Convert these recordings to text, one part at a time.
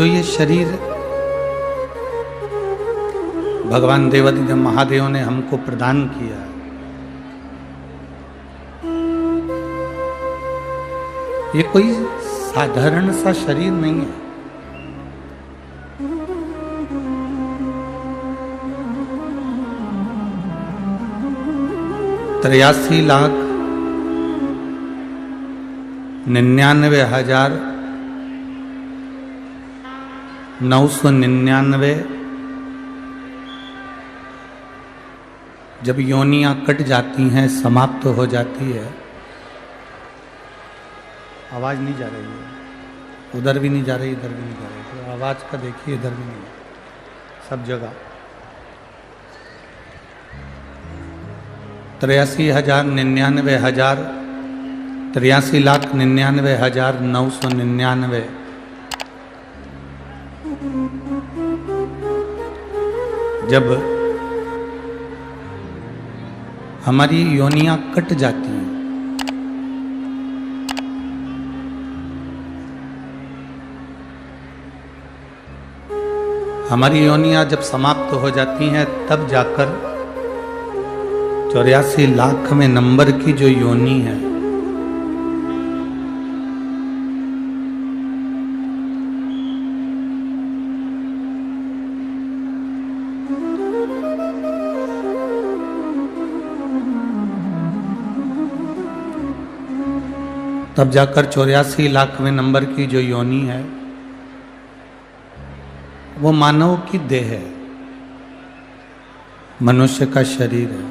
तो ये शरीर भगवान देवादिदेव महादेव ने हमको प्रदान किया है, ये कोई साधारण सा शरीर नहीं है। तिरासी लाख 99,999 जब योनियां कट जाती हैं, समाप्त हो जाती है। आवाज नहीं जा रही है, उधर भी नहीं जा रही, इधर भी नहीं जा रही, तो आवाज का देखिए, इधर भी नहीं, सब जगह 83,99,999 जब हमारी योनियां कट जाती हैं, हमारी योनियां जब समाप्त हो जाती हैं, तब जाकर 84 लाख में नंबर की जो योनि है, तब जाकर 84 लाख में नंबर की जो योनि है, वो मानव की देह है, मनुष्य का शरीर है।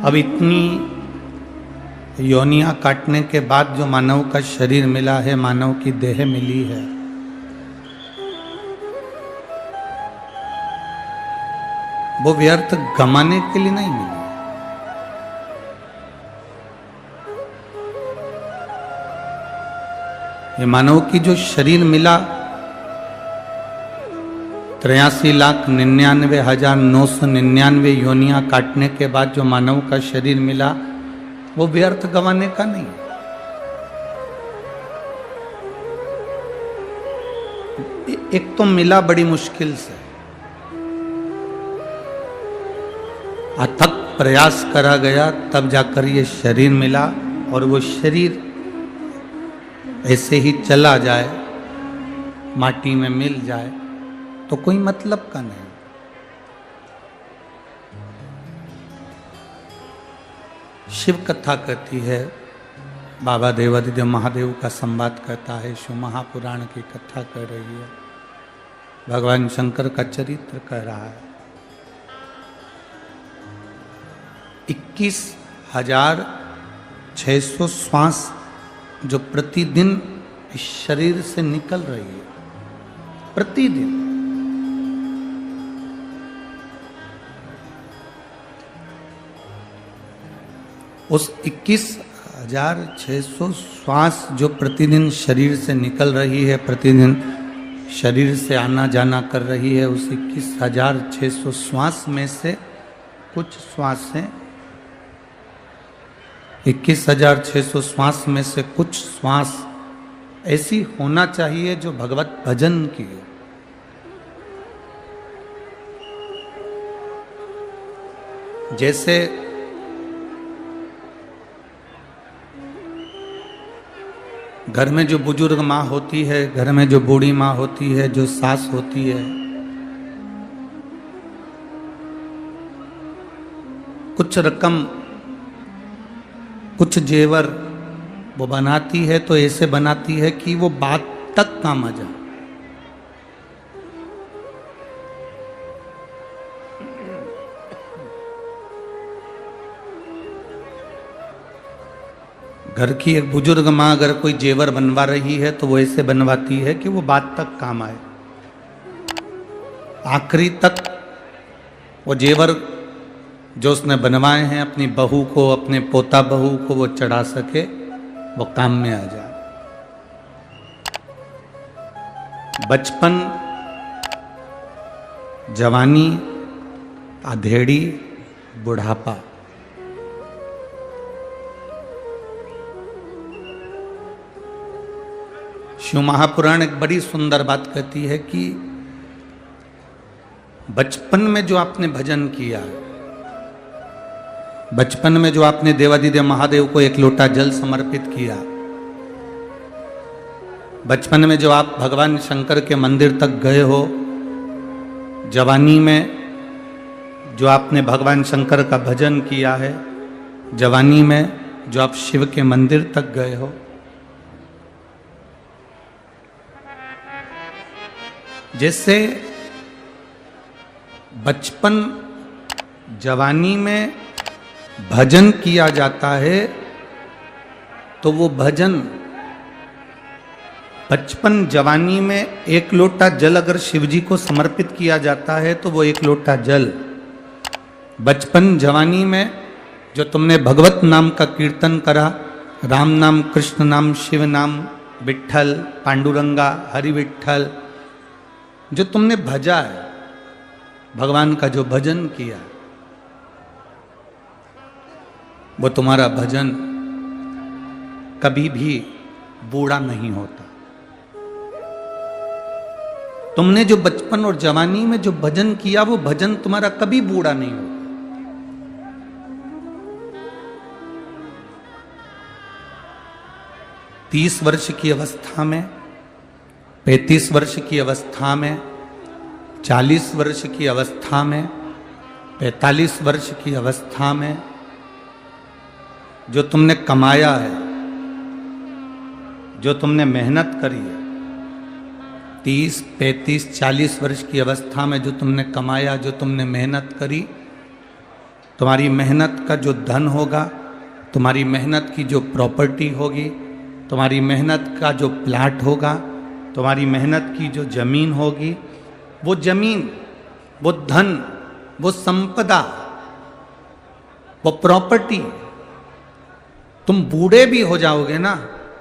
अब इतनी योनियां काटने के बाद जो मानव का शरीर मिला है, मानव की देह मिली है, वो व्यर्थ गमाने के लिए नहीं मिली। ये मानव की जो शरीर मिला, 83,99,999 योनियां काटने के बाद जो मानव का शरीर मिला, वो व्यर्थ गंवाने का नहीं। एक तो मिला बड़ी मुश्किल से, अथक प्रयास करा गया, तब जाकर ये शरीर मिला, और वो शरीर ऐसे ही चला जाए, माटी में मिल जाए, तो कोई मतलब का नहीं। शिव कथा कहती है, बाबा देवादिदेव महादेव का संवाद कहता है, शिव महापुराण की कथा कह रही है, भगवान शंकर का चरित्र कह रहा है। 21,600 श्वास जो प्रतिदिन इस शरीर से निकल रही है, प्रतिदिन। उस 21,600 श्वास जो प्रतिदिन शरीर से निकल रही है, प्रतिदिन शरीर से आना जाना कर रही है, उस 21,600 श्वास में से कुछ श्वासें, 21,600 श्वास में से कुछ श्वास ऐसी होना चाहिए जो भगवत भजन की हो। जैसे घर में जो बुजुर्ग माँ होती है, घर में जो बूढ़ी माँ होती है, जो सास होती है, कुछ रकम, कुछ जेवर वो बनाती है, तो ऐसे बनाती है कि वो बात तक काम आ जाए। घर की एक बुजुर्ग माँ अगर कोई जेवर बनवा रही है, तो वो ऐसे बनवाती है कि वो बात तक काम आए, आखिरी तक वो जेवर जो उसने बनवाए हैं अपनी बहू को, अपने पोता बहू को वो चढ़ा सके, वो काम में आ जाए। बचपन, जवानी, अधेड़ी, बुढ़ापा, शिव महापुराण एक बड़ी सुंदर बात कहती है कि बचपन में जो आपने भजन किया, बचपन में जो आपने देवादिदेव महादेव को एक लोटा जल समर्पित किया, बचपन में जो आप भगवान शंकर के मंदिर तक गए हो, जवानी में जो आपने भगवान शंकर का भजन किया है, जवानी में जो आप शिव के मंदिर तक गए हो, जैसे बचपन जवानी में भजन किया जाता है, तो वो भजन बचपन जवानी में एक लोटा जल अगर शिव जी को समर्पित किया जाता है तो वो एक लोटा जल बचपन जवानी में जो तुमने भगवत नाम का कीर्तन करा, राम नाम, कृष्ण नाम, शिव नाम, विट्ठल, पांडुरंगा, हरि विट्ठल, जो तुमने भजा है, भगवान का जो भजन किया, वो तुम्हारा भजन कभी भी बूढ़ा नहीं होता। तुमने जो बचपन और जवानी में जो भजन किया, वो भजन तुम्हारा कभी बूढ़ा नहीं होता। 30 वर्ष की अवस्था में, 35 वर्ष की अवस्था में, 40 वर्ष की अवस्था में, 45 वर्ष की अवस्था में जो तुमने कमाया है, जो तुमने मेहनत करी है, 30, 35, 40 वर्ष की अवस्था में जो तुमने कमाया, जो तुमने मेहनत करी, तुम्हारी मेहनत का जो धन होगा, तुम्हारी मेहनत की जो प्रॉपर्टी होगी, तुम्हारी मेहनत का जो प्लाट होगा, तुम्हारी मेहनत की जो जमीन होगी, वो जमीन, वो धन, वो संपदा, वो प्रॉपर्टी, तुम बूढ़े भी हो जाओगे ना,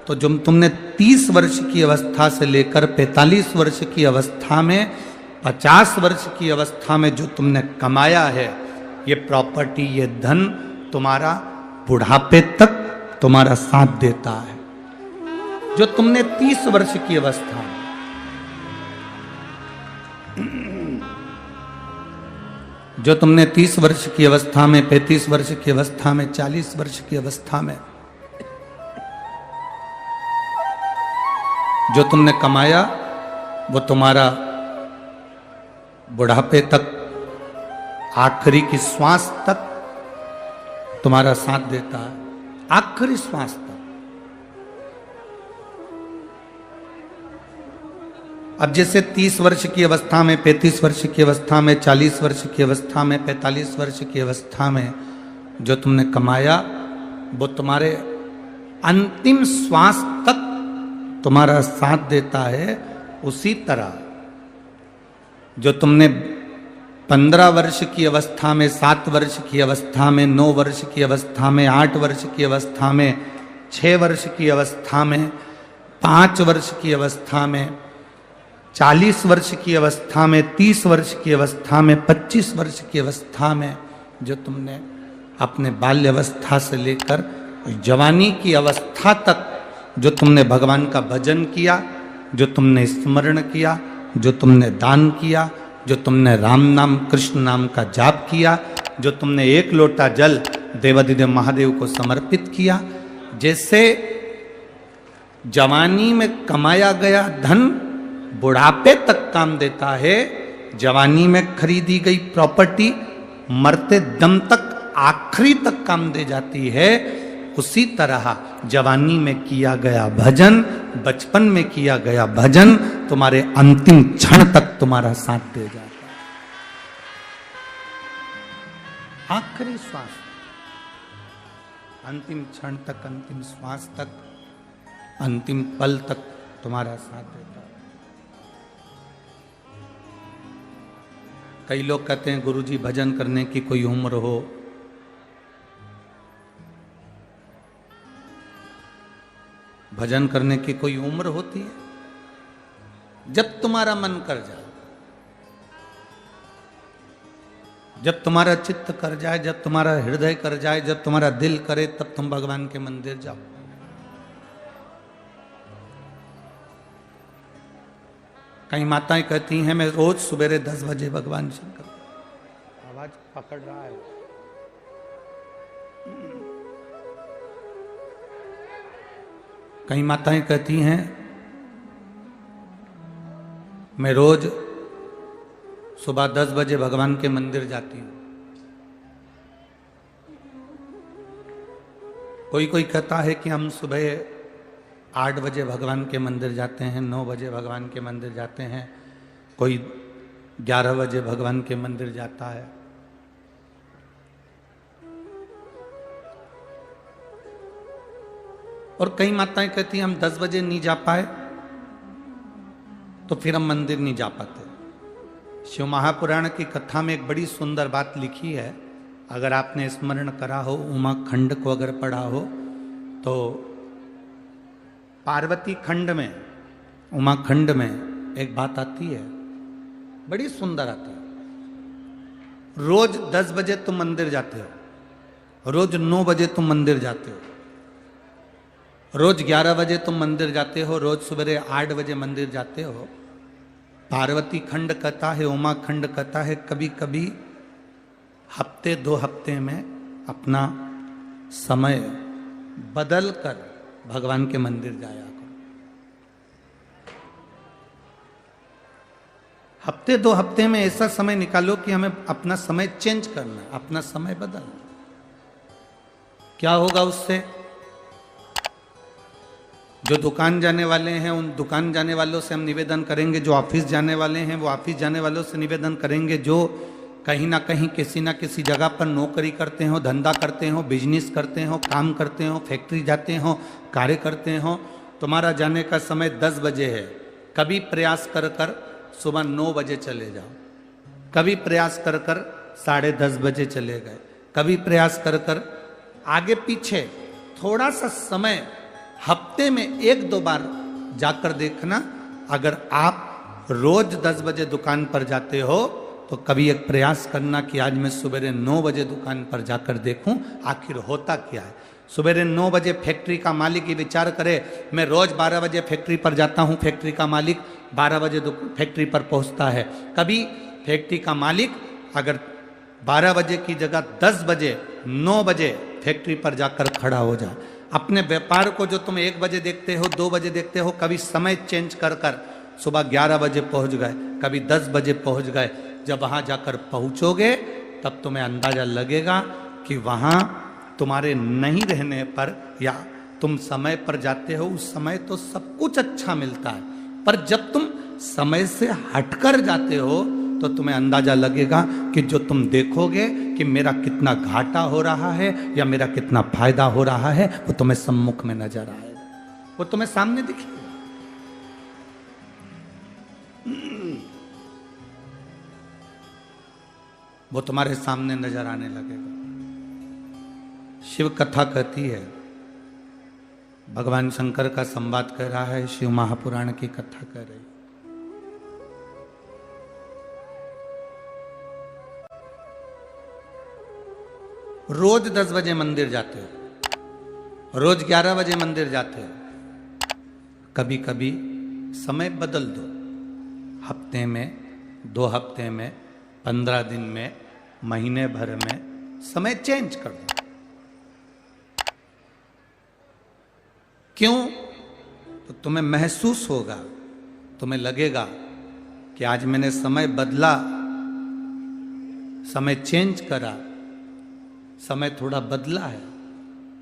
तो जो तुमने 30 वर्ष की अवस्था से लेकर 45 वर्ष की अवस्था में, 50 वर्ष की अवस्था में जो तुमने कमाया है, ये प्रॉपर्टी, ये धन तुम्हारा बुढ़ापे तक तुम्हारा साथ देता है। जो तुमने 30 वर्ष की अवस्था में, जो तुमने 30 वर्ष की अवस्था में, 35 वर्ष की अवस्था में, 40 वर्ष की अवस्था में जो तुमने कमाया, वो तुम्हारा बुढ़ापे तक, आखिरी की श्वास तक तुम्हारा साथ देता है, आखिरी श्वास तक। अब जैसे 30 वर्ष की अवस्था में, 35 वर्ष की अवस्था में, 40 वर्ष की अवस्था में, 45 वर्ष की अवस्था में जो तुमने कमाया, वो तुम्हारे अंतिम श्वास तक तुम्हारा साथ देता है। उसी तरह जो तुमने 15 वर्ष की अवस्था में, 7 वर्ष की अवस्था में, 9 वर्ष की अवस्था में, 8 वर्ष की अवस्था में, 6 वर्ष की अवस्था में, 5 वर्ष की अवस्था में, 40 वर्ष की अवस्था में, 30 वर्ष की अवस्था में, 25 वर्ष की अवस्था में जो तुमने अपने बाल्य अवस्था से लेकर जवानी की अवस्था तक जो तुमने भगवान का भजन किया, जो तुमने स्मरण किया, जो तुमने दान किया, जो तुमने राम नाम, कृष्ण नाम का जाप किया, जो तुमने एक लोटा जल देवादिदेव महादेव को समर्पित किया, जैसे जवानी में कमाया गया धन बुढ़ापे तक काम देता है, जवानी में खरीदी गई प्रॉपर्टी मरते दम तक, आखिरी तक काम दे जाती है, उसी तरह जवानी में किया गया भजन, बचपन में किया गया भजन तुम्हारे अंतिम क्षण तक तुम्हारा साथ दे जाता है। आखिरी श्वास, अंतिम क्षण तक, अंतिम श्वास तक, अंतिम पल तक तुम्हारा साथ देता है। कई लोग कहते हैं गुरुजी भजन करने की कोई उम्र हो, भजन करने की कोई उम्र होती है? जब तुम्हारा मन कर जाए, जब तुम्हारा चित्त कर जाए, जब तुम्हारा हृदय कर जाए, जब तुम्हारा दिल करे, तब तुम भगवान के मंदिर जाओ। कई माताएं कहती हैं मैं रोज सवेरे 10 बजे भगवान शंकर, आवाज पकड़ रहा है, कई माताएं कहती हैं मैं रोज सुबह 10 बजे भगवान के मंदिर जाती हूं। कोई कोई कहता है कि हम सुबह 8 बजे भगवान के मंदिर जाते हैं, 9 बजे भगवान के मंदिर जाते हैं, कोई 11 बजे भगवान के मंदिर जाता है। और कई माताएं कहती हैं हम 10 बजे नहीं जा पाए तो फिर हम मंदिर नहीं जा पाते। शिव महापुराण की कथा में एक बड़ी सुंदर बात लिखी है, अगर आपने स्मरण करा हो, उमा खंड को अगर पढ़ा हो तो पार्वती खंड में, उमा खंड में एक बात आती है, बड़ी सुंदर आती है। रोज 10 बजे तुम मंदिर जाते हो, रोज 9 बजे तुम मंदिर जाते हो, रोज 11 बजे तुम मंदिर जाते हो, रोज सवेरे 8 बजे मंदिर जाते हो। पार्वती खंड कहता है, उमा खंड कहता है, कभी कभी हफ्ते 2 हफ्ते में अपना समय बदल कर भगवान के मंदिर जाया करो। हफ्ते 2 हफ्ते में ऐसा समय निकालो कि हमें अपना समय चेंज करना, अपना समय बदलना। क्या होगा उससे? जो दुकान जाने वाले हैं उन दुकान जाने वालों से हम निवेदन करेंगे, जो ऑफिस जाने वाले हैं वो ऑफिस जाने वालों से निवेदन करेंगे, जो कहीं ना कहीं किसी ना किसी जगह पर नौकरी करते हो, धंधा करते हो, बिजनेस करते हो, काम करते हो, फैक्ट्री जाते हो, कार्य करते हो, तुम्हारा जाने का समय 10 बजे है। कभी प्रयास कर कर सुबह 9 बजे चले जाओ, कभी प्रयास कर कर 10:30 बजे चले गए, कभी प्रयास कर कर आगे पीछे थोड़ा सा समय हफ्ते में 1-2 बार जाकर देखना। अगर आप रोज 10 बजे दुकान पर जाते हो तो कभी एक प्रयास करना कि आज मैं सवेरे 9 बजे दुकान पर जाकर देखूं आखिर होता क्या है। सवेरे 9 बजे फैक्ट्री का मालिक ये विचार करे मैं रोज 12 बजे फैक्ट्री पर जाता हूं, फैक्ट्री का मालिक 12 बजे फैक्ट्री पर पहुंचता है। कभी फैक्ट्री का मालिक अगर 12 बजे की जगह 10 बजे 9 बजे फैक्ट्री पर जाकर खड़ा हो जाए। अपने व्यापार को जो तुम 1 बजे देखते हो, 2 बजे देखते हो, कभी समय चेंज कर कर सुबह 11 बजे पहुंच गए, कभी 10 बजे पहुंच गए। जब वहां जाकर पहुंचोगे तब तुम्हें अंदाजा लगेगा कि वहां तुम्हारे नहीं रहने पर या तुम समय पर जाते हो उस समय तो सब कुछ अच्छा मिलता है, पर जब तुम समय से हटकर जाते हो तो तुम्हें अंदाजा लगेगा कि जो तुम देखोगे कि मेरा कितना घाटा हो रहा है या मेरा कितना फायदा हो रहा है वो तुम्हें सम्मुख में नजर आएगा, वो तुम्हें सामने दिखेगा। वो तुम्हारे सामने नजर आने लगेगा। शिव कथा कहती है, भगवान शंकर का संवाद कह रहा है, शिव महापुराण की कथा कह रही। रोज 10 बजे मंदिर जाते हो, रोज 11 बजे मंदिर जाते हो, कभी कभी समय बदल दो। हफ्ते में, 2 हफ्ते में, 15 दिन में, महीने भर में समय चेंज कर दो। क्यों? तो तुम्हें महसूस होगा, तुम्हें लगेगा कि आज मैंने समय बदला, समय चेंज करा, समय थोड़ा बदला है,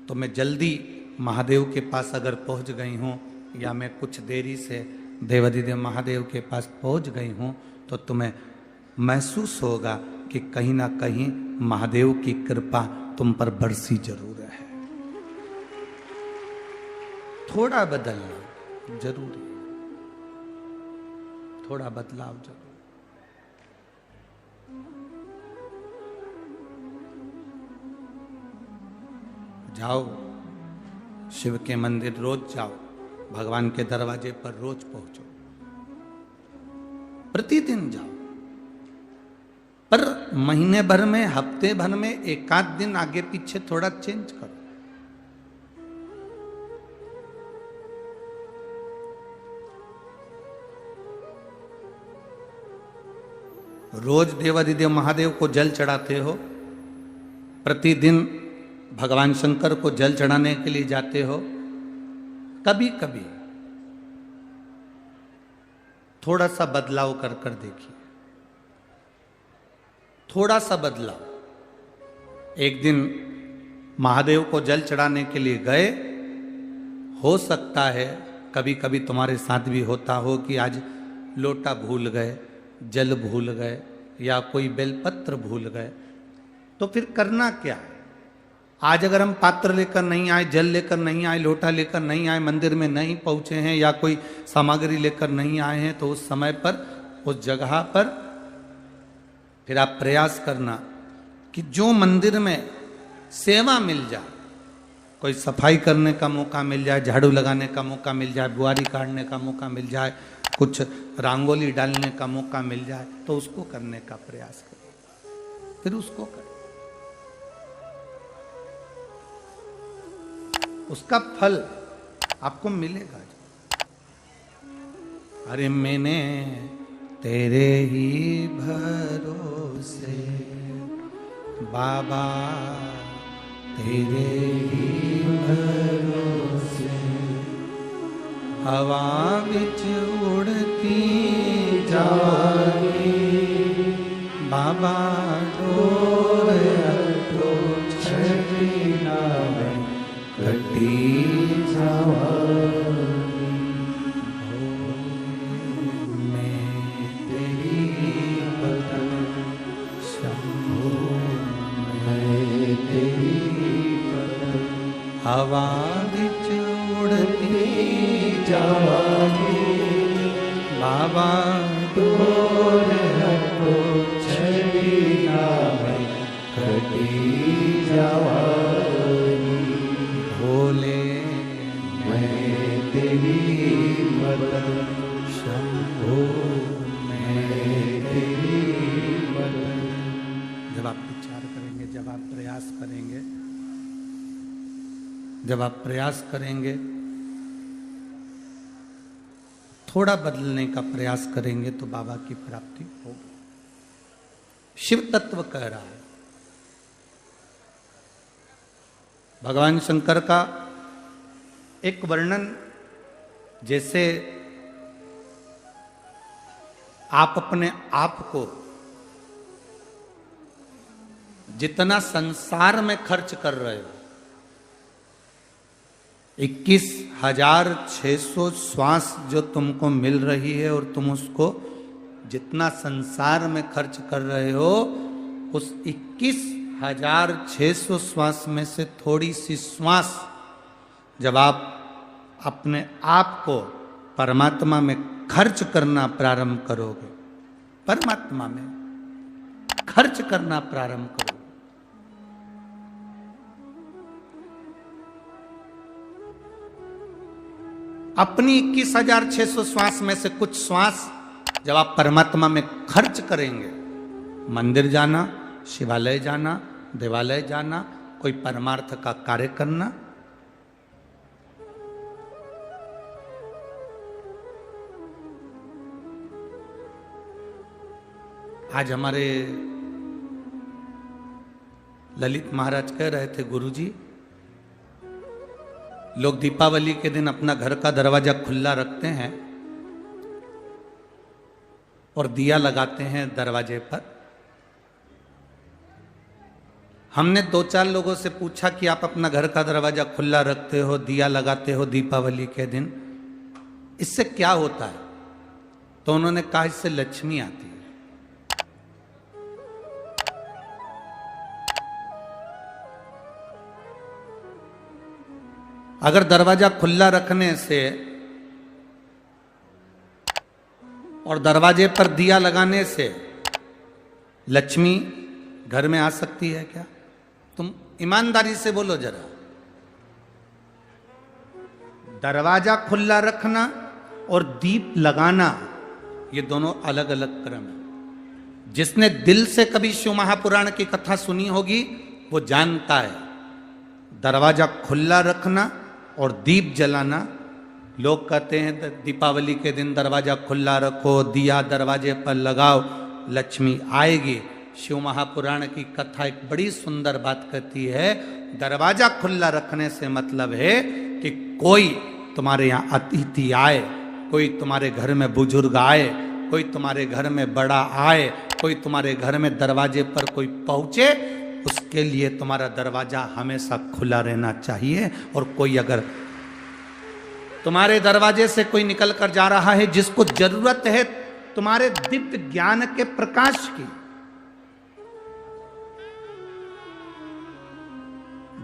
तो मैं जल्दी महादेव के पास अगर पहुंच गई हूं या मैं कुछ देरी से देवाधिदेव महादेव के पास पहुंच गई हूं तो तुम्हें महसूस होगा कि कहीं ना कहीं महादेव की कृपा तुम पर बरसी जरूर है। थोड़ा बदलना जरूरी है, थोड़ा बदलाव जरूरी। जाओ शिव के मंदिर, रोज जाओ, भगवान के दरवाजे पर रोज पहुंचो, प्रतिदिन जाओ, पर महीने भर में, हफ्ते भर में 1-8 दिन आगे पीछे थोड़ा चेंज करो। रोज देवाधिदेव महादेव को जल चढ़ाते हो, प्रतिदिन भगवान शंकर को जल चढ़ाने के लिए जाते हो, कभी कभी थोड़ा सा बदलाव कर कर देखिए, थोड़ा सा बदलाव। एक दिन महादेव को जल चढ़ाने के लिए गए, हो सकता है कभी कभी तुम्हारे साथ भी होता हो कि आज लोटा भूल गए, जल भूल गए या कोई बेलपत्र भूल गए, तो फिर करना क्या है? आज अगर हम पात्र लेकर नहीं आए, जल लेकर नहीं आए, लोटा लेकर नहीं आए, मंदिर में नहीं पहुंचे हैं या कोई सामग्री लेकर नहीं आए हैं, तो उस समय पर, उस जगह पर फिर आप प्रयास करना कि जो मंदिर में सेवा मिल जाए, कोई सफाई करने का मौका मिल जाए, झाड़ू लगाने का मौका मिल जाए, बुआरी काटने का मौका मिल जाए, कुछ रंगोली डालने का मौका मिल जाए, तो उसको करने का प्रयास करें, फिर उसको करें। उसका फल आपको मिलेगा। अरे मैंने तेरे ही भरोसे बाबा, तेरे ही भरोसे हवा बिच उड़ती जागी बाबा, डोर तो छड़ी नावे कटी जावागी। मैं तेरी बदन शंभो, मैं तेरी बदन हवा बिच उड़ती जावागी बाबा, डोर हटो छड़ी नावे कटी जावागी। भोले मैं तेरी मदद शंभो, मैं तेरी मदद। जब आप विचार करेंगे, जब आप प्रयास करेंगे, जब आप प्रयास करेंगे, थोड़ा बदलने का प्रयास करेंगे तो बाबा की प्राप्ति होगी। शिव तत्व कह रहा है। भगवान शंकर का एक वर्णन, जैसे आप अपने आप को जितना संसार में खर्च कर रहे हो, 21,600 श्वास जो तुमको मिल रही है और तुम उसको जितना संसार में खर्च कर रहे हो, उस 21,600 श्वास में से थोड़ी सी श्वास जब आप अपने आप को परमात्मा में खर्च करना प्रारंभ करोगे, परमात्मा में खर्च करना प्रारंभ करोगे, अपनी 21,600 श्वास में से कुछ श्वास जब आप परमात्मा में खर्च करेंगे, मंदिर जाना, शिवालय जाना, देवालय जाना, कोई परमार्थ का कार्य करना, आज हमारे ललित महाराज कह रहे थे, गुरुजी लोग दीपावली के दिन अपना घर का दरवाजा खुला रखते हैं और दिया लगाते हैं दरवाजे पर। हमने 2-4 लोगों से पूछा कि आप अपना घर का दरवाजा खुला रखते हो, दिया लगाते हो दीपावली के दिन, इससे क्या होता है? तो उन्होंने कहा इससे लक्ष्मी आती है। अगर दरवाजा खुला रखने से और दरवाजे पर दिया लगाने से लक्ष्मी घर में आ सकती है क्या? तुम ईमानदारी से बोलो जरा। दरवाजा खुला रखना और दीप लगाना, ये दोनों अलग अलग क्रम है। जिसने दिल से कभी शिव महापुराण की कथा सुनी होगी वो जानता है, दरवाजा खुला रखना और दीप जलाना, लोग कहते हैं दीपावली के दिन दरवाजा खुला रखो, दिया दरवाजे पर लगाओ, लक्ष्मी आएगी। शिव महापुराण की कथा एक बड़ी सुंदर बात कहती है, दरवाजा खुला रखने से मतलब है कि कोई तुम्हारे यहाँ अतिथि आए, कोई तुम्हारे घर में बुजुर्ग आए, कोई तुम्हारे घर में बड़ा आए, कोई तुम्हारे घर में दरवाजे पर कोई पहुंचे, उसके लिए तुम्हारा दरवाजा हमेशा खुला रहना चाहिए। और कोई अगर तुम्हारे दरवाजे से कोई निकल कर जा रहा है जिसको जरूरत है तुम्हारे दिव्य ज्ञान के प्रकाश की,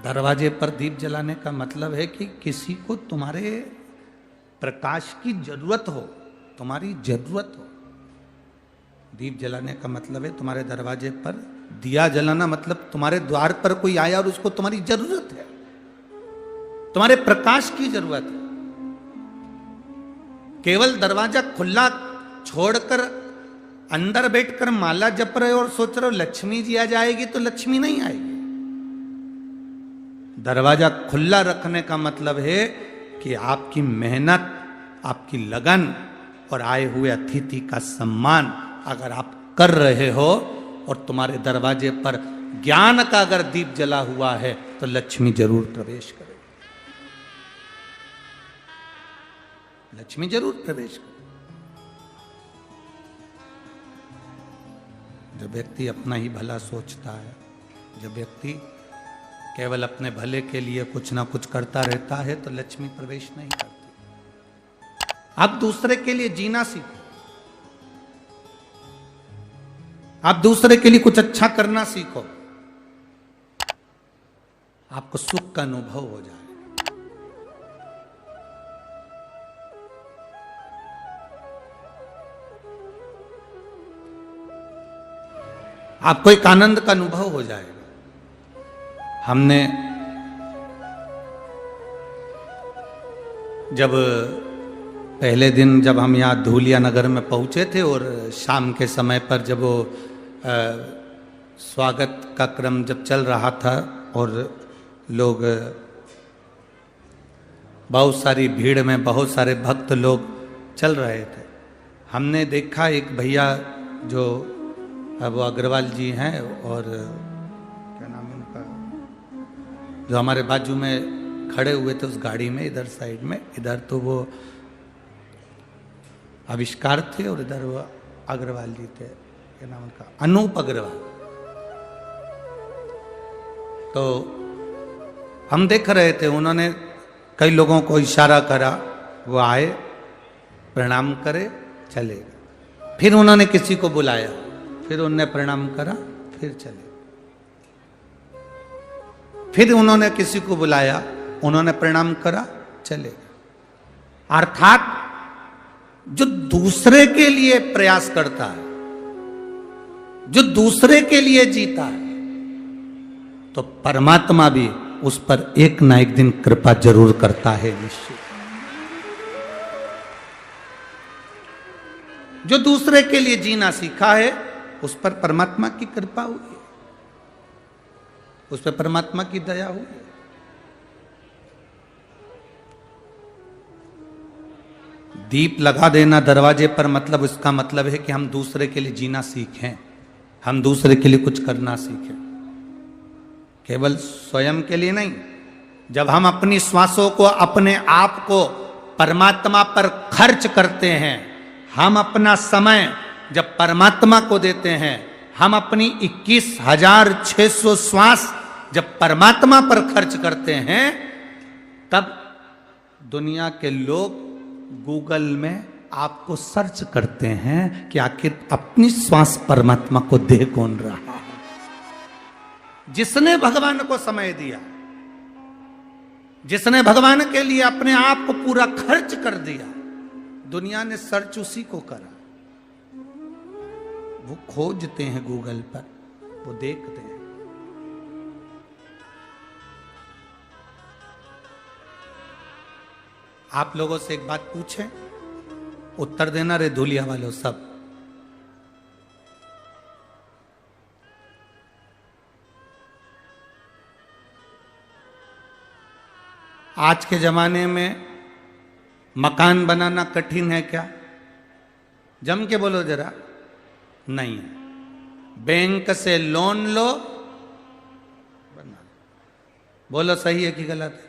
दरवाजे पर दीप जलाने का मतलब है कि किसी को तुम्हारे प्रकाश की जरूरत हो, तुम्हारी जरूरत हो। दीप जलाने का मतलब है तुम्हारे दरवाजे पर दिया जलाना, मतलब तुम्हारे द्वार पर कोई आया और उसको तुम्हारी जरूरत है, तुम्हारे प्रकाश की जरूरत है। केवल दरवाजा खुला छोड़कर अंदर बैठकर माला जप रहे हो और सोच रहे हो लक्ष्मी जी आ जाएगी, तो लक्ष्मी नहीं आएगी। दरवाजा खुला रखने का मतलब है कि आपकी मेहनत, आपकी लगन और आए हुए अतिथि का सम्मान अगर आप कर रहे हो और तुम्हारे दरवाजे पर ज्ञान का अगर दीप जला हुआ है तो लक्ष्मी जरूर प्रवेश करेगी, लक्ष्मी जरूर प्रवेश करेगी। जब व्यक्ति अपना ही भला सोचता है, जब व्यक्ति केवल अपने भले के लिए कुछ ना कुछ करता रहता है तो लक्ष्मी प्रवेश नहीं करती। आप दूसरे के लिए जीना सीखो, आप दूसरे के लिए कुछ अच्छा करना सीखो, आपको सुख का अनुभव हो जाए। आपको एक आनंद का अनुभव हो जाएगा। हमने जब पहले दिन जब हम यहाँ धूलिया नगर में पहुँचे थे और शाम के समय पर जब वो स्वागत का क्रम जब चल रहा था और लोग बहुत सारी भीड़ में बहुत सारे भक्त लोग चल रहे थे, हमने देखा एक भैया जो वो अग्रवाल जी हैं और क्या नाम है उनका, जो हमारे बाजू में खड़े हुए थे उस गाड़ी में, इधर साइड में, इधर तो वो आविष्कार थे और इधर वो अग्रवाल जी थे, क्या नाम उनका, अनूप अग्रवाल। तो हम देख रहे थे, उन्होंने कई लोगों को इशारा करा, वो आए, प्रणाम करे, चले गए। फिर उन्होंने किसी को बुलाया, फिर उन्होंने प्रणाम करा, फिर चले। फिर उन्होंने किसी को बुलाया, उन्होंने प्रणाम करा, चले। अर्थात जो दूसरे के लिए प्रयास करता है, जो दूसरे के लिए जीता है, तो परमात्मा भी उस पर एक ना एक दिन कृपा जरूर करता है, निश्चित। जो दूसरे के लिए जीना सीखा है उस पर परमात्मा की कृपा हुई है, उस पर परमात्मा की दया हुई है। दीप लगा देना दरवाजे पर, मतलब इसका मतलब है कि हम दूसरे के लिए जीना सीखें, हम दूसरे के लिए कुछ करना सीखें, केवल स्वयं के लिए नहीं। जब हम अपनी श्वासों को, अपने आप को परमात्मा पर खर्च करते हैं, हम अपना समय जब परमात्मा को देते हैं, हम अपनी 21,600 श्वास जब परमात्मा पर खर्च करते हैं, तब दुनिया के लोग गूगल में आपको सर्च करते हैं कि आखिर अपनी श्वास परमात्मा को दे कौन रहा है। जिसने भगवान को समय दिया, जिसने भगवान के लिए अपने आप को पूरा खर्च कर दिया, दुनिया ने सर्च उसी को करा। वो खोजते हैं गूगल पर, वो देखते हैं। आप लोगों से एक बात पूछें, उत्तर देना रे धूलिया वालों सब। आज के जमाने में मकान बनाना कठिन है क्या? जम के बोलो जरा। नहीं है। बैंक से लोन लो, बना लो। बोलो सही है कि गलत है?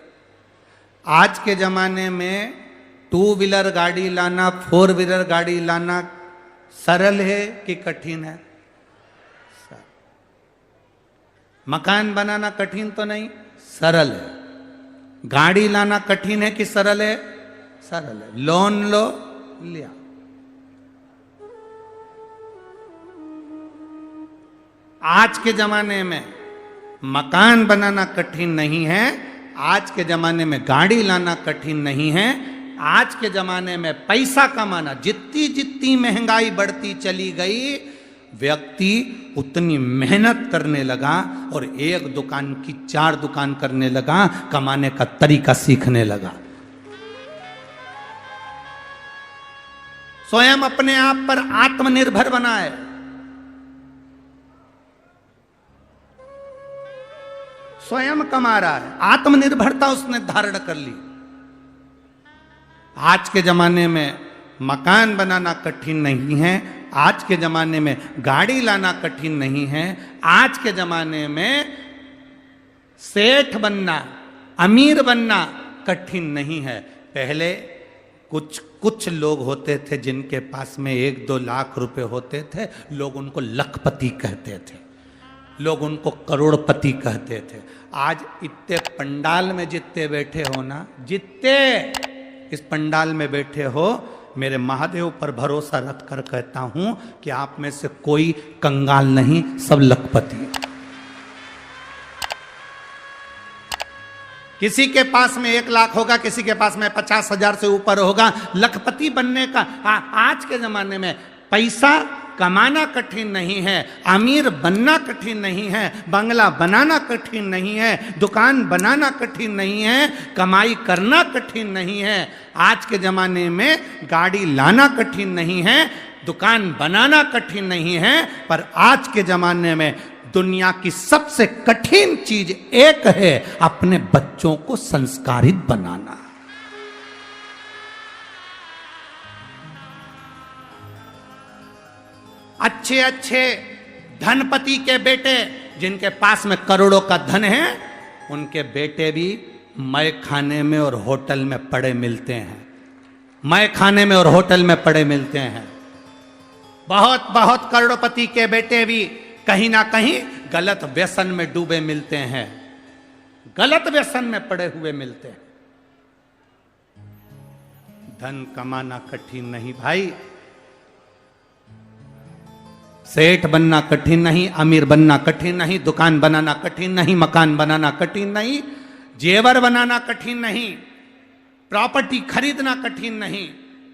आज के जमाने में 2 व्हीलर गाड़ी लाना, 4 व्हीलर गाड़ी लाना सरल है कि कठिन है? मकान बनाना कठिन तो नहीं, सरल है। गाड़ी लाना कठिन है कि सरल है? सरल है। लोन लो, लिया। आज के जमाने में मकान बनाना कठिन नहीं है, आज के जमाने में गाड़ी लाना कठिन नहीं है, आज के जमाने में पैसा कमाना, जितनी जितनी महंगाई बढ़ती चली गई, व्यक्ति उतनी मेहनत करने लगा और एक दुकान की 4 दुकान करने लगा, कमाने का तरीका सीखने लगा। स्वयं अपने आप पर आत्मनिर्भर बना है। स्वयं कमा रहा है, आत्मनिर्भरता उसने धारण कर ली। आज के जमाने में मकान बनाना कठिन नहीं है, आज के जमाने में गाड़ी लाना कठिन नहीं है, आज के जमाने में सेठ बनना, अमीर बनना कठिन नहीं है। पहले कुछ लोग होते थे जिनके पास में 1-2 लाख रुपए होते थे, लोग उनको लखपति कहते थे, लोग उनको करोड़पति कहते थे। आज इतने पंडाल में जितने बैठे हो ना, जितने इस पंडाल में बैठे हो, मेरे महादेव पर भरोसा रख कर कहता हूं कि आप में से कोई कंगाल नहीं, सब लखपति। किसी के पास में 1 लाख होगा, किसी के पास में 50,000 से ऊपर होगा। लखपति बनने का आज के जमाने में पैसा कमाना कठिन नहीं है, अमीर बनना कठिन नहीं है, बंगला बनाना कठिन नहीं है, दुकान बनाना कठिन नहीं है, कमाई करना कठिन नहीं है। आज के जमाने में गाड़ी लाना कठिन नहीं है, दुकान बनाना कठिन नहीं है, पर आज के जमाने में दुनिया की सबसे कठिन चीज एक है, अपने बच्चों को संस्कारित बनाना। अच्छे अच्छे धनपति के बेटे जिनके पास में करोड़ों का धन है, उनके बेटे भी मय खाने में और होटल में पड़े मिलते हैं, मय खाने में और होटल में पड़े मिलते हैं। बहुत बहुत करोड़पति के बेटे भी कहीं ना कहीं गलत व्यसन में डूबे मिलते हैं, गलत व्यसन में पड़े हुए मिलते हैं। धन कमाना कठिन नहीं भाई, सेठ बनना कठिन नहीं, अमीर बनना कठिन नहीं, दुकान बनाना कठिन नहीं, मकान बनाना कठिन नहीं, जेवर बनाना कठिन नहीं, प्रॉपर्टी खरीदना कठिन नहीं,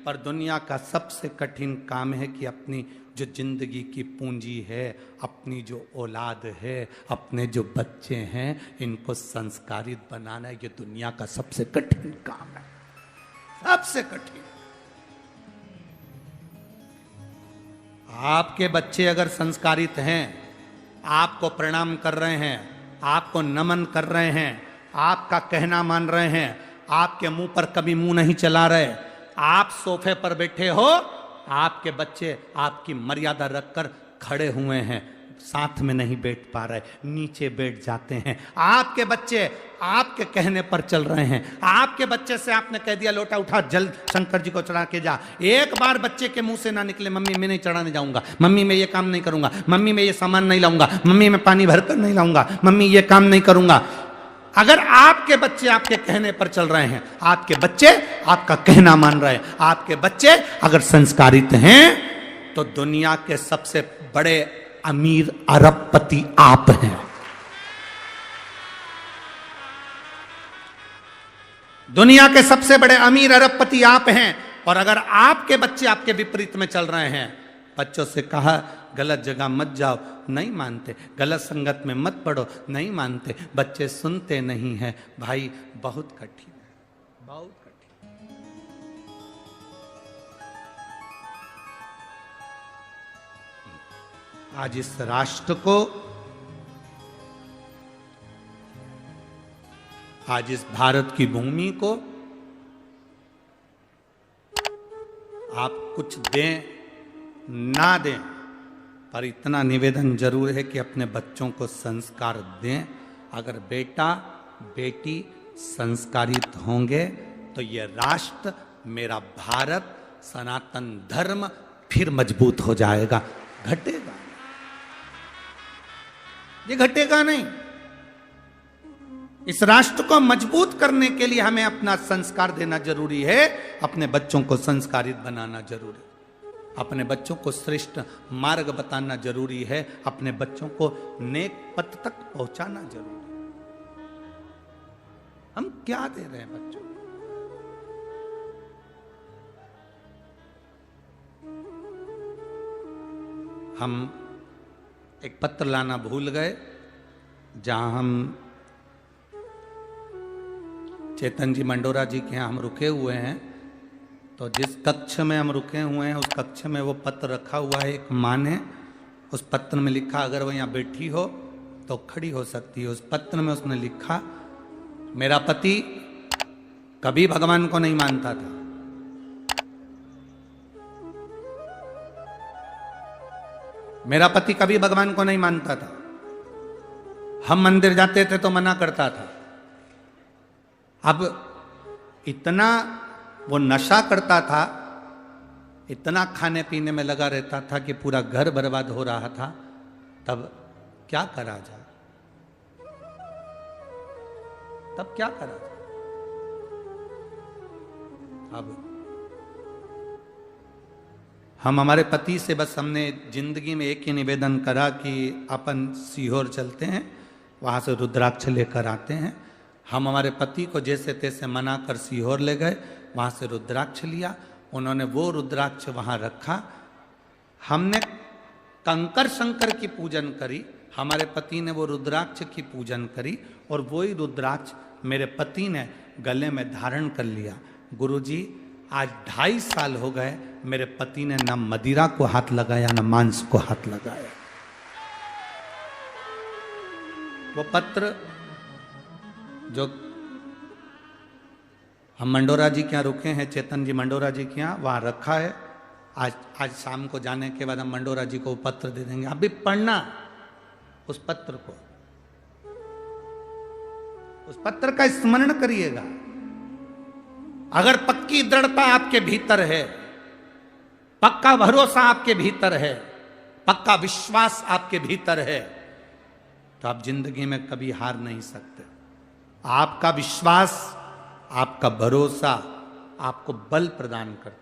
पर दुनिया का सबसे कठिन काम है कि अपनी जो जिंदगी की पूंजी है, अपनी जो औलाद है, अपने जो बच्चे हैं, इनको संस्कारित बनाना, ये दुनिया का सबसे कठिन काम है, सबसे कठिन। आपके बच्चे अगर संस्कारित हैं, आपको प्रणाम कर रहे हैं, आपको नमन कर रहे हैं, आपका कहना मान रहे हैं, आपके मुंह पर कभी मुंह नहीं चला रहे, आप सोफे पर बैठे हो, आपके बच्चे आपकी मर्यादा रखकर खड़े हुए हैं, साथ में नहीं बैठ पा रहे, नीचे बैठ जाते हैं। आपके बच्चे आपके कहने पर चल रहे हैं, आपके बच्चे से आपने कह दिया लोटा उठा जल शंकर जी को चढ़ा के जा, एक बार बच्चे के मुंह से ना निकले मम्मी मैं नहीं चढ़ाने जाऊंगा, मम्मी मैं ये काम नहीं करूंगा, मम्मी मैं ये सामान नहीं लाऊंगा, मम्मी मैं पानी भरकर नहीं लाऊंगा, मम्मी ये काम नहीं करूंगा। अगर आपके बच्चे आपके कहने पर चल रहे हैं, आपके बच्चे आपका कहना मान रहे हैं, आपके बच्चे अगर संस्कारित हैं, तो दुनिया के सबसे बड़े अमीर अरबपति आप हैं। दुनिया के सबसे बड़े अमीर अरबपति आप हैं। और अगर आपके बच्चे आपके विपरीत में चल रहे हैं, बच्चों से कहा गलत जगह मत जाओ, नहीं मानते, गलत संगत में मत पड़ो, नहीं मानते, बच्चे सुनते नहीं हैं, भाई बहुत कठिन है, बहुत कठिन। आज इस राष्ट्र को, आज इस भारत की भूमि को आप कुछ दें ना दें, पर इतना निवेदन जरूर है कि अपने बच्चों को संस्कार दें। अगर बेटा बेटी संस्कारित होंगे तो ये राष्ट्र, मेरा भारत, सनातन धर्म फिर मजबूत हो जाएगा। घटेगा, ये घटेगा नहीं। इस राष्ट्र को मजबूत करने के लिए हमें अपना संस्कार देना जरूरी है, अपने बच्चों को संस्कारित बनाना जरूरी है, अपने बच्चों को श्रेष्ठ मार्ग बताना जरूरी है, अपने बच्चों को नेक पथ तक पहुंचाना जरूरी है। हम क्या दे रहे हैं बच्चों को? हम एक पत्र लाना भूल गए, जहां हम चेतन जी मंडोरा जी के यहाँ हम रुके हुए हैं। तो जिस कक्ष में हम रुके हुए हैं उस कक्ष में वो पत्र रखा हुआ है। एक माँ ने उस पत्र में लिखा, अगर वो यहाँ बैठी हो तो खड़ी हो सकती है। उस पत्र में उसने लिखा, मेरा पति कभी भगवान को नहीं मानता था, मेरा पति कभी भगवान को नहीं मानता था, हम मंदिर जाते थे तो मना करता था। अब इतना वो नशा करता था, इतना खाने पीने में लगा रहता था कि पूरा घर बर्बाद हो रहा था। तब क्या करा जाए? तब क्या करा जाए? अब हम हमारे पति से बस हमने जिंदगी में एक ही निवेदन करा कि अपन सीहोर चलते हैं, वहां से रुद्राक्ष लेकर आते हैं। हम हमारे पति को जैसे तैसे मना कर सीहोर ले गए, वहां से रुद्राक्ष लिया, उन्होंने वो रुद्राक्ष वहां रखा। हमने कंकर शंकर की पूजन करी, हमारे पति ने वो रुद्राक्ष की पूजन करी और वही रुद्राक्ष मेरे पति ने गले में धारण कर लिया। गुरुजी, आज 2.5 साल हो गए, मेरे पति ने न मदिरा को हाथ लगाया न मांस को हाथ लगाया। वो पत्र जो हम मंडोरा जी के यहाँ रुके हैं, चेतन जी मंडोरा जी के यहाँ, वहाँ रखा है। आज शाम को जाने के बाद हम मंडोरा जी को पत्र दे देंगे, आप भी पढ़ना उस पत्र को, उस पत्र का स्मरण करिएगा। अगर पक्की दृढ़ता आपके भीतर है, पक्का भरोसा आपके भीतर है, पक्का विश्वास आपके भीतर है, तो आप जिंदगी में कभी हार नहीं सकते। आपका विश्वास, आपका भरोसा आपको बल प्रदान करता।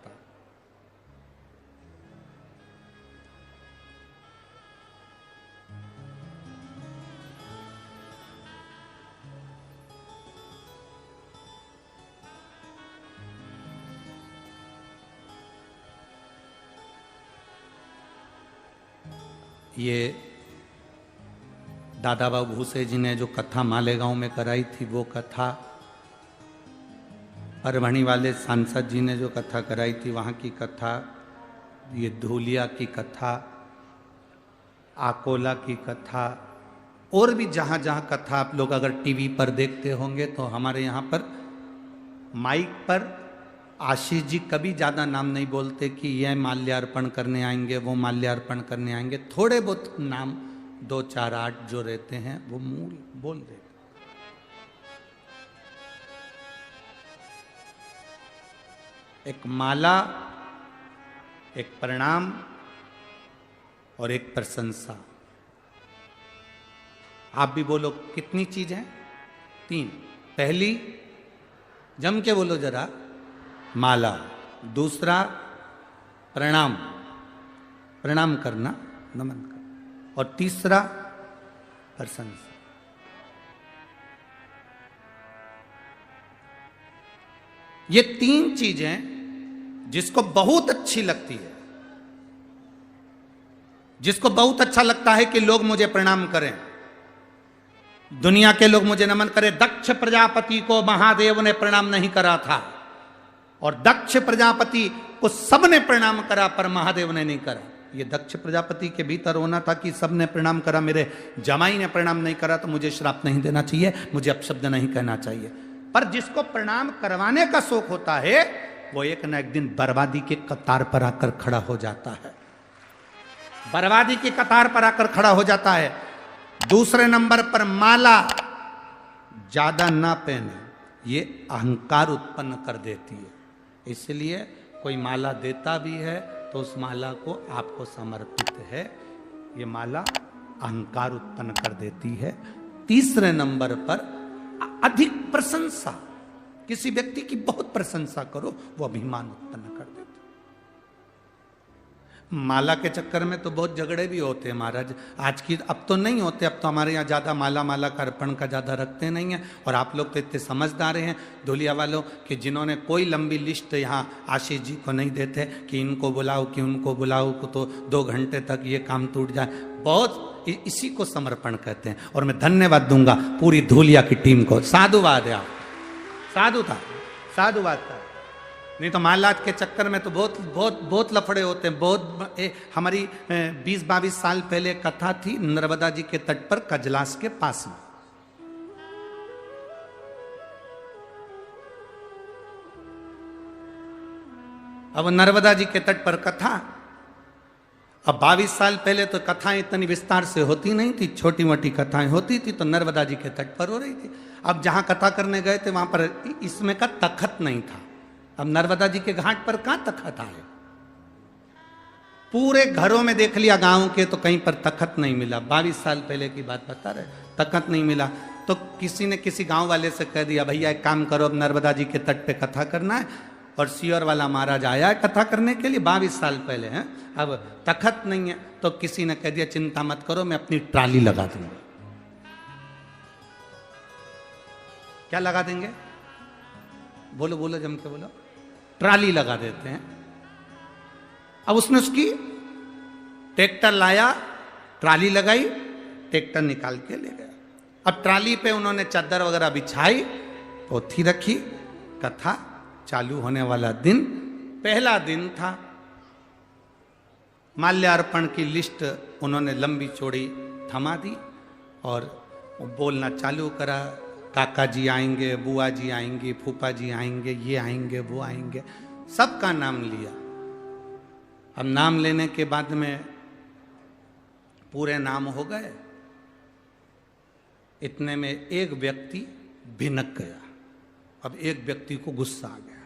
ये दादा बाबू भूसे जी ने जो कथा मालेगांव में कराई थी, वो कथा, परभणी वाले सांसद जी ने जो कथा कराई थी वहाँ की कथा, ये धूलिया की कथा, आकोला की कथा, और भी जहाँ जहाँ कथा आप लोग अगर टीवी पर देखते होंगे तो हमारे यहाँ पर माइक पर आशीष जी कभी ज़्यादा नाम नहीं बोलते कि यह माल्यार्पण करने आएंगे, वो माल्यार्पण करने आएंगे। थोड़े बहुत नाम 2, 4, 8 जो रहते हैं वो मूल बोल देते। एक माला, एक प्रणाम और एक प्रशंसा। आप भी बोलो, कितनी चीज है? 3। पहली, जम के बोलो जरा, माला। दूसरा, प्रणाम, प्रणाम करना, नमन करना। और तीसरा, प्रशंसा। ये 3 चीजें जिसको बहुत अच्छी लगती है, जिसको बहुत अच्छा लगता है कि लोग मुझे प्रणाम करें, दुनिया के लोग मुझे नमन करें। दक्ष प्रजापति को महादेव ने प्रणाम नहीं करा था, और दक्ष प्रजापति को सबने प्रणाम करा, पर महादेव ने नहीं करा। ये दक्ष प्रजापति के भीतर होना था कि सबने प्रणाम करा, मेरे जमाई ने प्रणाम नहीं करा तो मुझे श्राप नहीं देना चाहिए, मुझे अपशब्द नहीं कहना चाहिए। पर जिसको प्रणाम करवाने का शौक होता है, वो एक न एक दिन बर्बादी के कतार पर आकर खड़ा हो जाता है। बर्बादी की कतार पर आकर खड़ा हो जाता है। दूसरे नंबर पर माला ज्यादा ना पहने, ये अहंकार उत्पन्न कर देती है। इसलिए कोई माला देता भी है तो उस माला को आपको समर्पित है, ये माला अहंकार उत्पन्न कर देती है। तीसरे नंबर पर अधिक प्रशंसा, किसी व्यक्ति की बहुत प्रशंसा करो, वो अभिमान उत्पन्न कर देती है। माला के चक्कर में तो बहुत झगड़े भी होते हैं महाराज, आज की, अब तो नहीं होते, अब तो हमारे यहाँ ज़्यादा माला का अर्पण का ज़्यादा रखते नहीं हैं। और आप लोग तो इतने समझदार हैं धुलिया वालों कि जिन्होंने कोई लंबी लिस्ट यहाँ आशीष जी को नहीं देते कि इनको बुलाओ कि उनको बुलाओ को, तो 2 घंटे तक ये काम टूट जाए। बहुत इसी को समर्पण कहते हैं। और मैं धन्यवाद दूंगा पूरी धुलिया की टीम को, साधुवाद है, आप साधुवाद था। नहीं तो माला के चक्कर में तो बहुत लफड़े होते हैं। हमारी 20-22 साल पहले कथा थी नर्मदा जी के तट पर, कजलास के पास में। अब नर्मदा जी के तट पर कथा, अब 22 साल पहले तो कथाएं इतनी विस्तार से होती नहीं थी, छोटी मोटी कथाएं होती थी, तो नर्मदा जी के तट पर हो रही थी। अब जहां कथा करने गए थे वहां पर इसमें का तखत नहीं था। अब नर्मदा जी के घाट पर कहां तखत आए, पूरे घरों में देख लिया गांव के, तो कहीं पर तखत नहीं मिला। 22 साल पहले की बात बता रहे, तखत नहीं मिला। तो किसी ने किसी गांव वाले से कह दिया, भैया एक काम करो, अब नर्मदा जी के तट पे कथा करना है, और सियोर वाला महाराज आया है कथा करने के लिए 22 साल पहले हैं, अब तखत नहीं है। तो किसी ने कह दिया चिंता मत करो, मैं अपनी ट्राली लगा दूंगा। क्या लगा देंगे, बोलो बोलो जम के बोलो। ट्राली लगा देते हैं। अब उसने उसकी ट्रैक्टर लाया, ट्राली लगाई, ट्रैक्टर निकाल के ले गया। अब ट्राली पे उन्होंने चादर वगैरह बिछाई, पोथी रखी, कथा चालू होने वाला दिन, पहला दिन था। माल्यार्पण की लिस्ट उन्होंने लंबी चौड़ी थमा दी और बोलना चालू करा, काका जी आएंगे, बुआ जी आएंगे, फूफा जी आएंगे, ये आएंगे, वो आएंगे, सबका नाम लिया। अब नाम लेने के बाद में पूरे नाम हो गए, इतने में एक व्यक्ति भिनक गया। अब एक व्यक्ति को गुस्सा आ गया,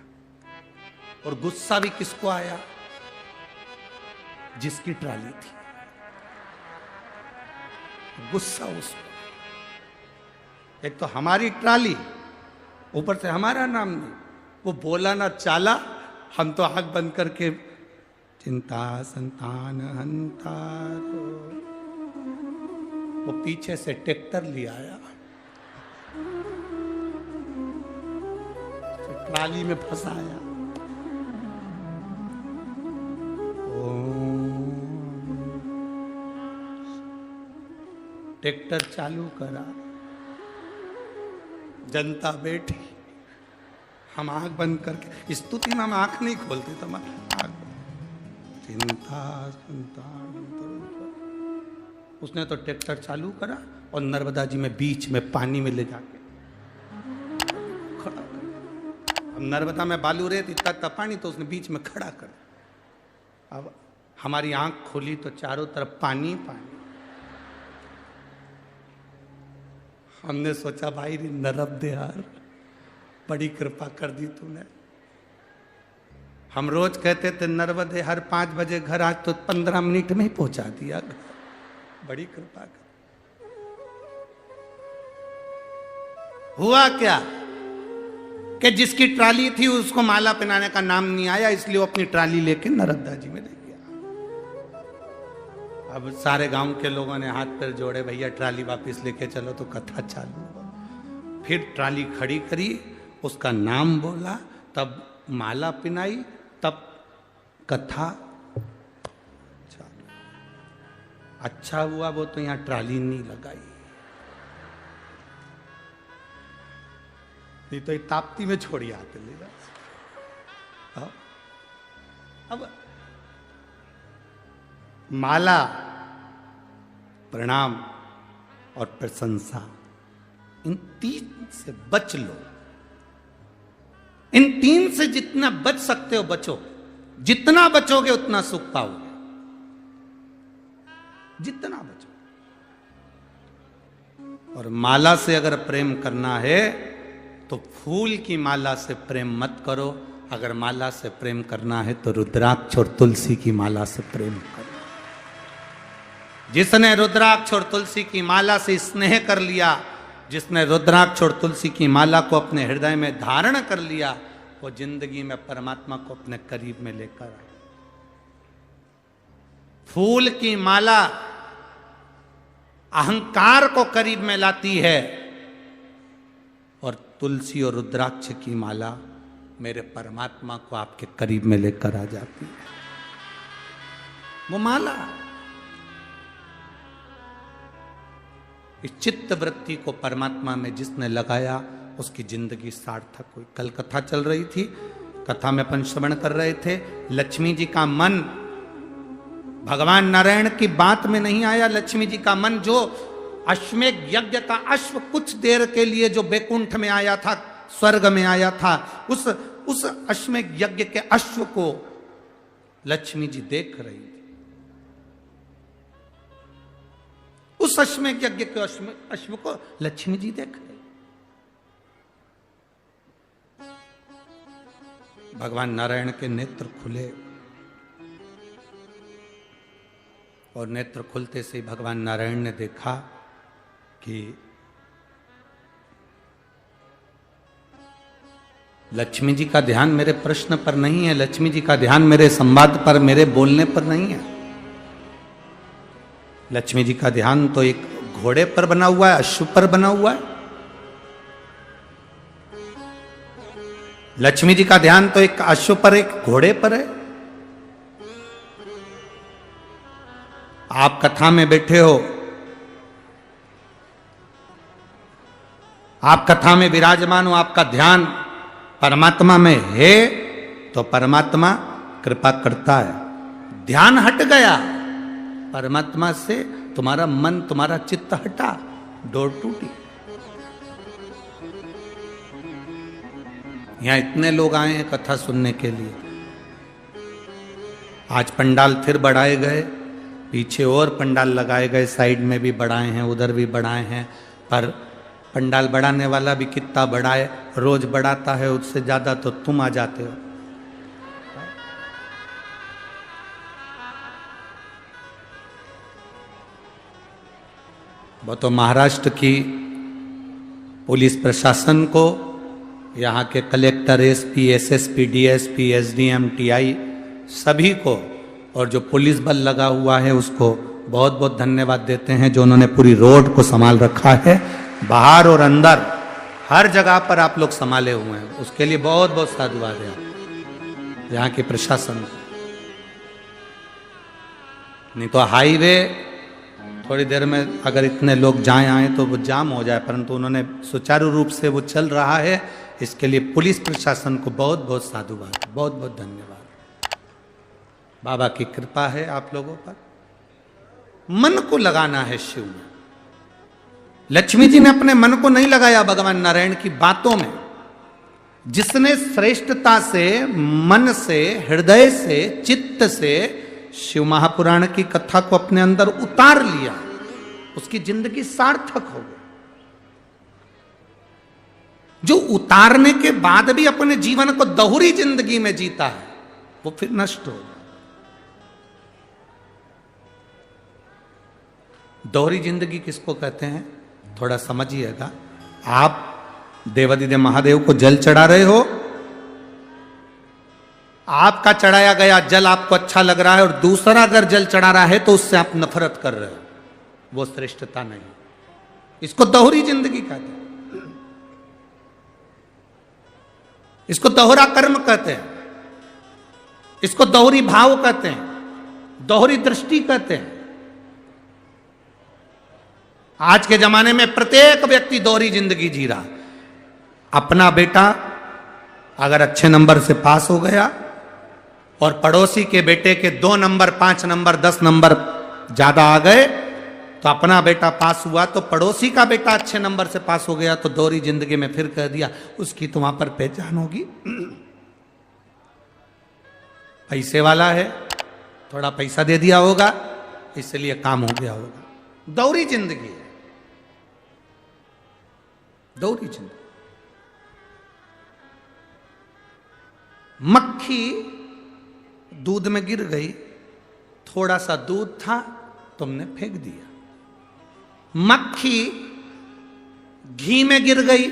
और गुस्सा भी किसको आया, जिसकी ट्राली थी, गुस्सा उसको। एक तो हमारी ट्राली, ऊपर से हमारा नाम नहीं, वो बोला ना चाला, हम तो आंख बंद करके चिंता संतान हंतारो, वो पीछे से ट्रैक्टर ले आया, तो ट्राली में फंसाया। ट्रैक्टर चालू करा, जनता बैठी, हम आंख बंद करके, स्तुति में हम आंख नहीं खोलते, तो हम आंख, चिंता संतान। उसने तो ट्रैक्टर चालू करा और नर्मदा जी में बीच में पानी में ले जाके खड़ा कर। अब नर्मदा में बालू रेत, इतना पानी, तो उसने बीच में खड़ा कर। अब हमारी आंख खोली तो चारों तरफ पानी पानी। हमने सोचा भाई नरम दे यार, बड़ी कृपा कर दी तूने। हम रोज कहते थे नर्मदे हर 5 बजे घर, आज तो 15 मिनट में ही पहुंचा दिया घर, बड़ी कृपा कर। हुआ क्या कि जिसकी ट्राली थी उसको माला पहनाने का नाम नहीं आया, इसलिए वो अपनी ट्राली लेके नर्मदा जी में ले गया। अब सारे गांव के लोगों ने हाथ पैर जोड़े, भैया ट्राली वापस लेके चलो, तो कथा चालू हुआ। फिर ट्राली खड़ी करी, उसका नाम बोला, तब माला पिनाई, तब कथा चालू। अच्छा हुआ वो तो यहाँ ट्राली नहीं लगाई, नहीं तो ताप्ती में छोड़ी आते ले। अब माला, प्रणाम और प्रशंसा, इन 3 से बच लो। इन 3 से जितना बच सकते हो बचो, जितना बचोगे उतना सुख पाओगे। जितना बचो। और माला से अगर प्रेम करना है तो फूल की माला से प्रेम मत करो, अगर माला से प्रेम करना है तो रुद्राक्ष और तुलसी की माला से प्रेम करो। जिसने रुद्राक्ष और तुलसी की माला से स्नेह कर लिया, जिसने रुद्राक्ष और तुलसी की माला को अपने हृदय में धारण कर लिया, वो जिंदगी में परमात्मा को अपने करीब में लेकर आए। फूल की माला अहंकार को करीब में लाती है और तुलसी और रुद्राक्ष की माला मेरे परमात्मा को आपके करीब में लेकर आ जाती है। वो माला इस चित्त वृत्ति को परमात्मा में जिसने लगाया उसकी जिंदगी सार्थक हुई। कल कथा चल रही थी, कथा में अपन श्रवण कर रहे थे, लक्ष्मी जी का मन भगवान नारायण की बात में नहीं आया। लक्ष्मी जी का मन जो अश्वमेध यज्ञ का अश्व कुछ देर के लिए जो बैकुंठ में आया था, स्वर्ग में आया था, उस अश्वमेध यज्ञ के अश्व को लक्ष्मी जी देख रही थी। उस अश्वमेध यज्ञ के अश्व को लक्ष्मी जी देख रही। भगवान नारायण के नेत्र खुले और नेत्र खुलते से भगवान नारायण ने देखा कि लक्ष्मी जी का ध्यान मेरे प्रश्न पर नहीं है, लक्ष्मी जी का ध्यान मेरे संवाद पर, मेरे बोलने पर नहीं है। लक्ष्मी जी का ध्यान तो एक घोड़े पर बना हुआ है, अश्व पर बना हुआ है। लक्ष्मी जी का ध्यान तो एक अश्व पर, एक घोड़े पर है। आप कथा में बैठे हो, आप कथा में विराजमान हो, आपका ध्यान परमात्मा में है तो परमात्मा कृपा करता है। ध्यान हट गया परमात्मा से, तुम्हारा मन, तुम्हारा चित्त हटा, डोर टूटी। यहां इतने लोग आए हैं कथा सुनने के लिए। आज पंडाल फिर बढ़ाए गए, पीछे और पंडाल लगाए गए, साइड में भी बढ़ाए हैं, उधर भी बढ़ाए हैं। पर पंडाल बढ़ाने वाला भी कितना बढ़ाए, रोज बढ़ाता है, उससे ज्यादा तो तुम आ जाते हो। वो तो महाराष्ट्र की पुलिस प्रशासन को, यहाँ के collector, SP, SSP, DSP, SDM, TI सभी को, और जो पुलिस बल लगा हुआ है उसको बहुत बहुत धन्यवाद देते हैं, जो उन्होंने पूरी रोड को संभाल रखा है। बाहर और अंदर हर जगह पर आप लोग संभाले हुए हैं, उसके लिए बहुत बहुत साधुवाद है यहाँ के प्रशासन को। नहीं तो हाईवे थोड़ी देर में अगर इतने लोग जाए आए तो वो जाम हो जाए, परंतु उन्होंने सुचारू रूप से वो चल रहा है। इसके लिए पुलिस प्रशासन को बहुत बहुत साधुवाद, बहुत बहुत धन्यवाद। बाबा की कृपा है आप लोगों पर। मन को लगाना है शिव में। लक्ष्मी जी ने अपने मन को नहीं लगाया भगवान नारायण की बातों में। जिसने श्रेष्ठता से, मन से, हृदय से, चित्त से शिव महापुराण की कथा को अपने अंदर उतार लिया, उसकी जिंदगी सार्थक हो गई। जो उतारने के बाद भी अपने जीवन को दोहरी जिंदगी में जीता है, वो फिर नष्ट हो गया। दोहरी जिंदगी किसको कहते हैं थोड़ा समझिएगा। आप देवादिदेव महादेव को जल चढ़ा रहे हो, आपका चढ़ाया गया जल आपको अच्छा लग रहा है और दूसरा अगर जल चढ़ा रहा है तो उससे आप नफरत कर रहे हो, वो श्रेष्ठता नहीं। इसको दोहरी जिंदगी कहते हैं, इसको दोहरा कर्म कहते हैं, इसको दोहरी भाव कहते हैं, दोहरी दृष्टि कहते हैं। आज के जमाने में प्रत्येक व्यक्ति दोहरी जिंदगी जी रहा। अपना बेटा अगर अच्छे नंबर से पास हो गया और पड़ोसी के बेटे के 2 नंबर, 5 नंबर, 10 नंबर ज्यादा आ गए, तो अपना बेटा पास हुआ तो पड़ोसी का बेटा अच्छे नंबर से पास हो गया, तो दोहरी जिंदगी में फिर कह दिया उसकी तो वहां पर पहचान होगी, पैसे वाला है, थोड़ा पैसा दे दिया होगा, इसलिए काम हो गया होगा। दोहरी जिंदगी है, दोहरी जिंदगी। मक्खी दूध में गिर गई, थोड़ा सा दूध था, तुमने फेंक दिया। मक्खी घी में गिर गई,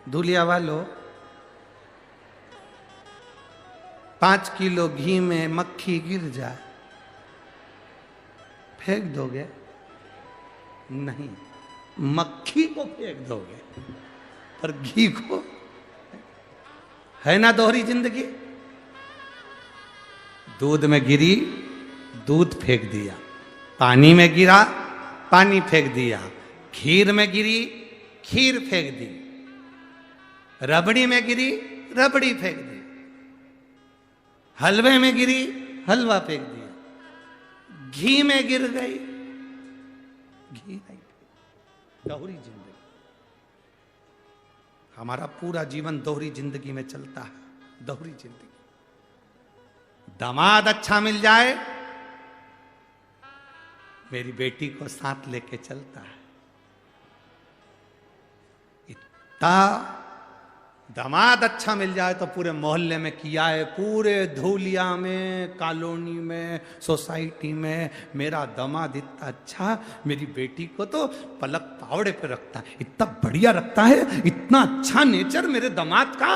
धुलिया वालों 5 किलो घी में मक्खी गिर जाए, फेंक दोगे? नहीं, मक्खी को फेंक दोगे, पर घी को। है ना दोहरी जिंदगी। दूध में गिरी, दूध फेंक दिया, पानी में गिरा, पानी फेंक दिया, खीर में गिरी, खीर फेंक दी, रबड़ी में गिरी, रबड़ी फेंक दी, हलवे में गिरी, हलवा फेंक दिया, घी में गिर गई, घी नहीं। दोहरी जिंदगी। हमारा पूरा जीवन दोहरी जिंदगी में चलता है, दोहरी जिंदगी। दामाद अच्छा मिल जाए, मेरी बेटी को साथ लेके चलता है। इतना दामाद अच्छा मिल जाए तो पूरे मोहल्ले में किया है, पूरे धूलिया में, कॉलोनी में, सोसाइटी में, मेरा दामाद इतना अच्छा, मेरी बेटी को तो पलक पावड़े पे रखता है, इतना बढ़िया रखता है, इतना अच्छा नेचर मेरे दामाद का,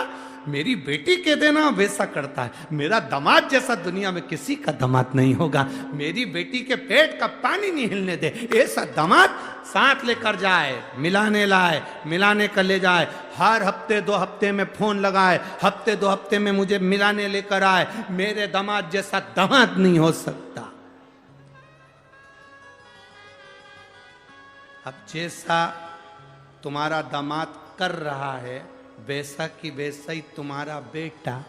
मेरी बेटी के देना वैसा करता है। मेरा दामाद जैसा दुनिया में किसी का दामाद नहीं होगा, मेरी बेटी के पेट का पानी नहीं हिलने दे, ऐसा दामाद साथ लेकर जाए, मिलाने लाए, मिलाने कर ले जाए, हर हफ्ते 2 हफ्ते में फोन लगाए, हफ्ते 2 हफ्ते में मुझे मिलाने लेकर आए। मेरे दामाद जैसा दामाद नहीं हो सकता। अब जैसा तुम्हारा दामाद कर रहा है, वैसा कि वैसा ही तुम्हारा बेटा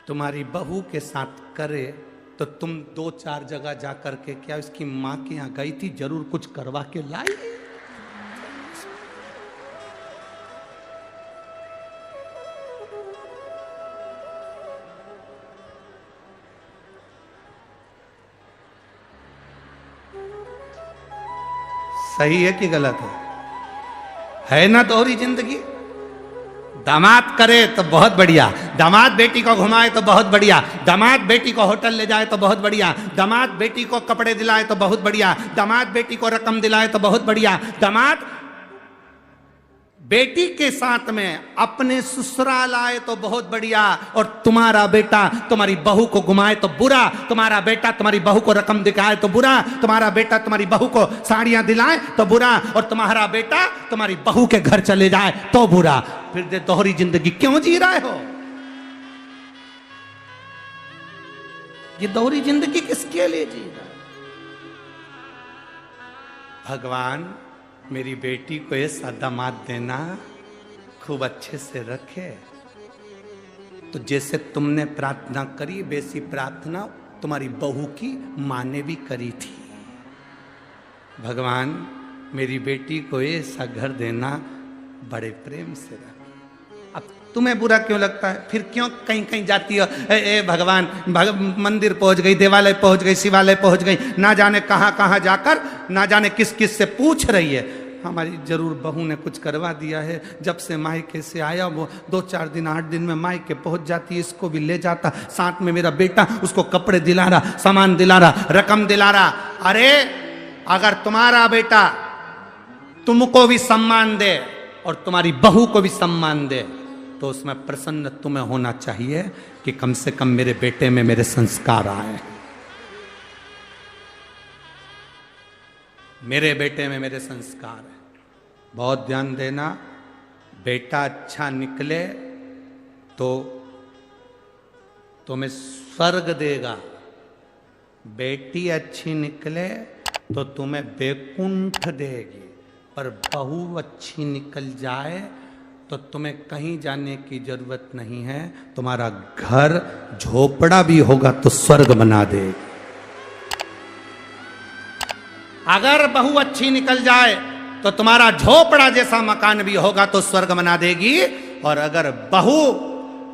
तुम्हारी बहू के साथ करे, तो तुम 2-4 जगह जाकर के, क्या उसकी मां के यहां गई थी, जरूर कुछ करवा के लाई। सही है कि गलत है ना दोहरी जिंदगी। दामाद करे तो बहुत बढ़िया, दामाद बेटी को घुमाए तो बहुत बढ़िया, दामाद बेटी को होटल ले जाए तो बहुत बढ़िया, दामाद बेटी को कपड़े दिलाए तो बहुत बढ़िया, दामाद बेटी को रकम दिलाए तो बहुत बढ़िया, दामाद बेटी के साथ में अपने ससुराल आए तो बहुत बढ़िया, और तुम्हारा बेटा तुम्हारी बहू को घुमाए तो बुरा, तुम्हारा बेटा तुम्हारी बहू को रकम दिखाए तो बुरा, तुम्हारा बेटा तुम्हारी बहू को साड़ियां दिलाए तो बुरा, और तुम्हारा बेटा तुम्हारी बहू के घर चले जाए तो बुरा। फिर दे दोहरी जिंदगी क्यों जी रहे हो? ये दोहरी जिंदगी किसके लिए जी रहे? भगवान मेरी बेटी को ऐसा दामाद देना, खूब अच्छे से रखे, तो जैसे तुमने प्रार्थना करी वैसी प्रार्थना तुम्हारी बहू की मां ने भी करी थी। भगवान मेरी बेटी को ऐसा घर देना, बड़े प्रेम से रख। अब तुम्हें बुरा क्यों लगता है? फिर क्यों कहीं कहीं जाती हो? भगवान मंदिर पहुंच गई, देवालय पहुंच गई, शिवालय पहुंच गई, ना जाने कहां कहां जाकर, ना जाने किस किस से पूछ रही है। हमारी जरूर बहू ने कुछ करवा दिया है, जब से मायके से आया वो 2-4 दिन 8 दिन में मायके पहुंच जाती है, इसको भी ले जाता, साथ में मेरा बेटा उसको कपड़े दिला रहा, सामान दिला रहा, रकम दिला रहा। अरे अगर तुम्हारा बेटा तुमको भी सम्मान दे और तुम्हारी बहू को भी सम्मान दे, तो उसमें प्रसन्न तुम्हें होना चाहिए कि कम से कम मेरे बेटे में मेरे संस्कार आए, मेरे बेटे में मेरे संस्कार है। बहुत ध्यान देना, बेटा अच्छा निकले तो तुम्हें स्वर्ग देगा, बेटी अच्छी निकले तो तुम्हें बैकुंठ देगी, पर बहू अच्छी निकल जाए तो तुम्हें कहीं जाने की जरूरत नहीं है, तुम्हारा घर झोपड़ा भी होगा तो स्वर्ग बना देगी। अगर बहू अच्छी निकल जाए तो तुम्हारा झोपड़ा जैसा मकान भी होगा तो स्वर्ग बना देगी, और अगर बहू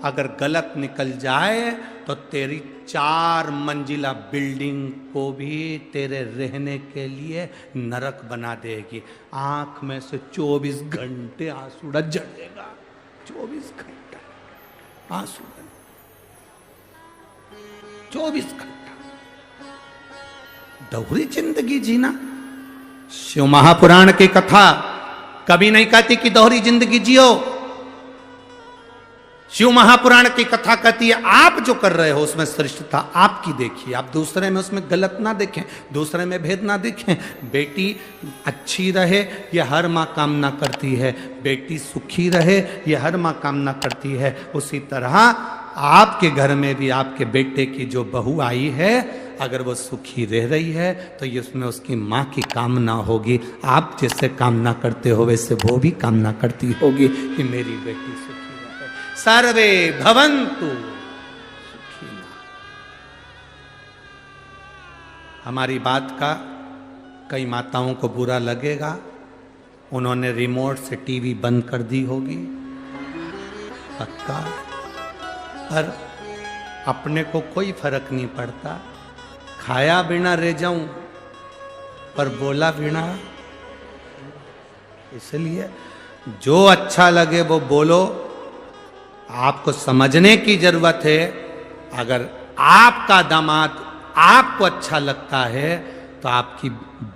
अगर गलत निकल जाए तो तेरी 4 मंजिला बिल्डिंग को भी तेरे रहने के लिए नरक बना देगी। आंख में से 24 घंटे आंसू झड़ेगा, 24 घंटा आंसू, 24 घंटा दोहरी जिंदगी जीना। शिव महापुराण की कथा कभी नहीं कहती कि दोहरी जिंदगी जियो। शिव महापुराण की कथा कहती है आप जो कर रहे हो उसमें श्रेष्ठता आपकी देखिए, आप दूसरे में उसमें गलत ना देखें, दूसरे में भेद ना देखें। बेटी अच्छी रहे ये हर माँ कामना करती है, बेटी सुखी रहे ये हर माँ कामना करती है। उसी तरह आपके घर में भी आपके बेटे की जो बहू आई है अगर वो सुखी रह रही है तो ये उसमें उसकी माँ की कामना होगी। आप जैसे कामना करते हो वैसे वो भी कामना करती होगी कि मेरी बेटी सुखी रहे। सर्वे भवन्तु सुखिनः। हमारी बात का कई माताओं को बुरा लगेगा, उन्होंने रिमोट से टीवी बंद कर दी होगी पक्का, पर अपने को कोई फर्क नहीं पड़ता। खाया बिना रह जाऊं पर बोला बिना, इसलिए जो अच्छा लगे वो बोलो। आपको समझने की जरूरत है, अगर आपका दामाद आपको अच्छा लगता है तो आपकी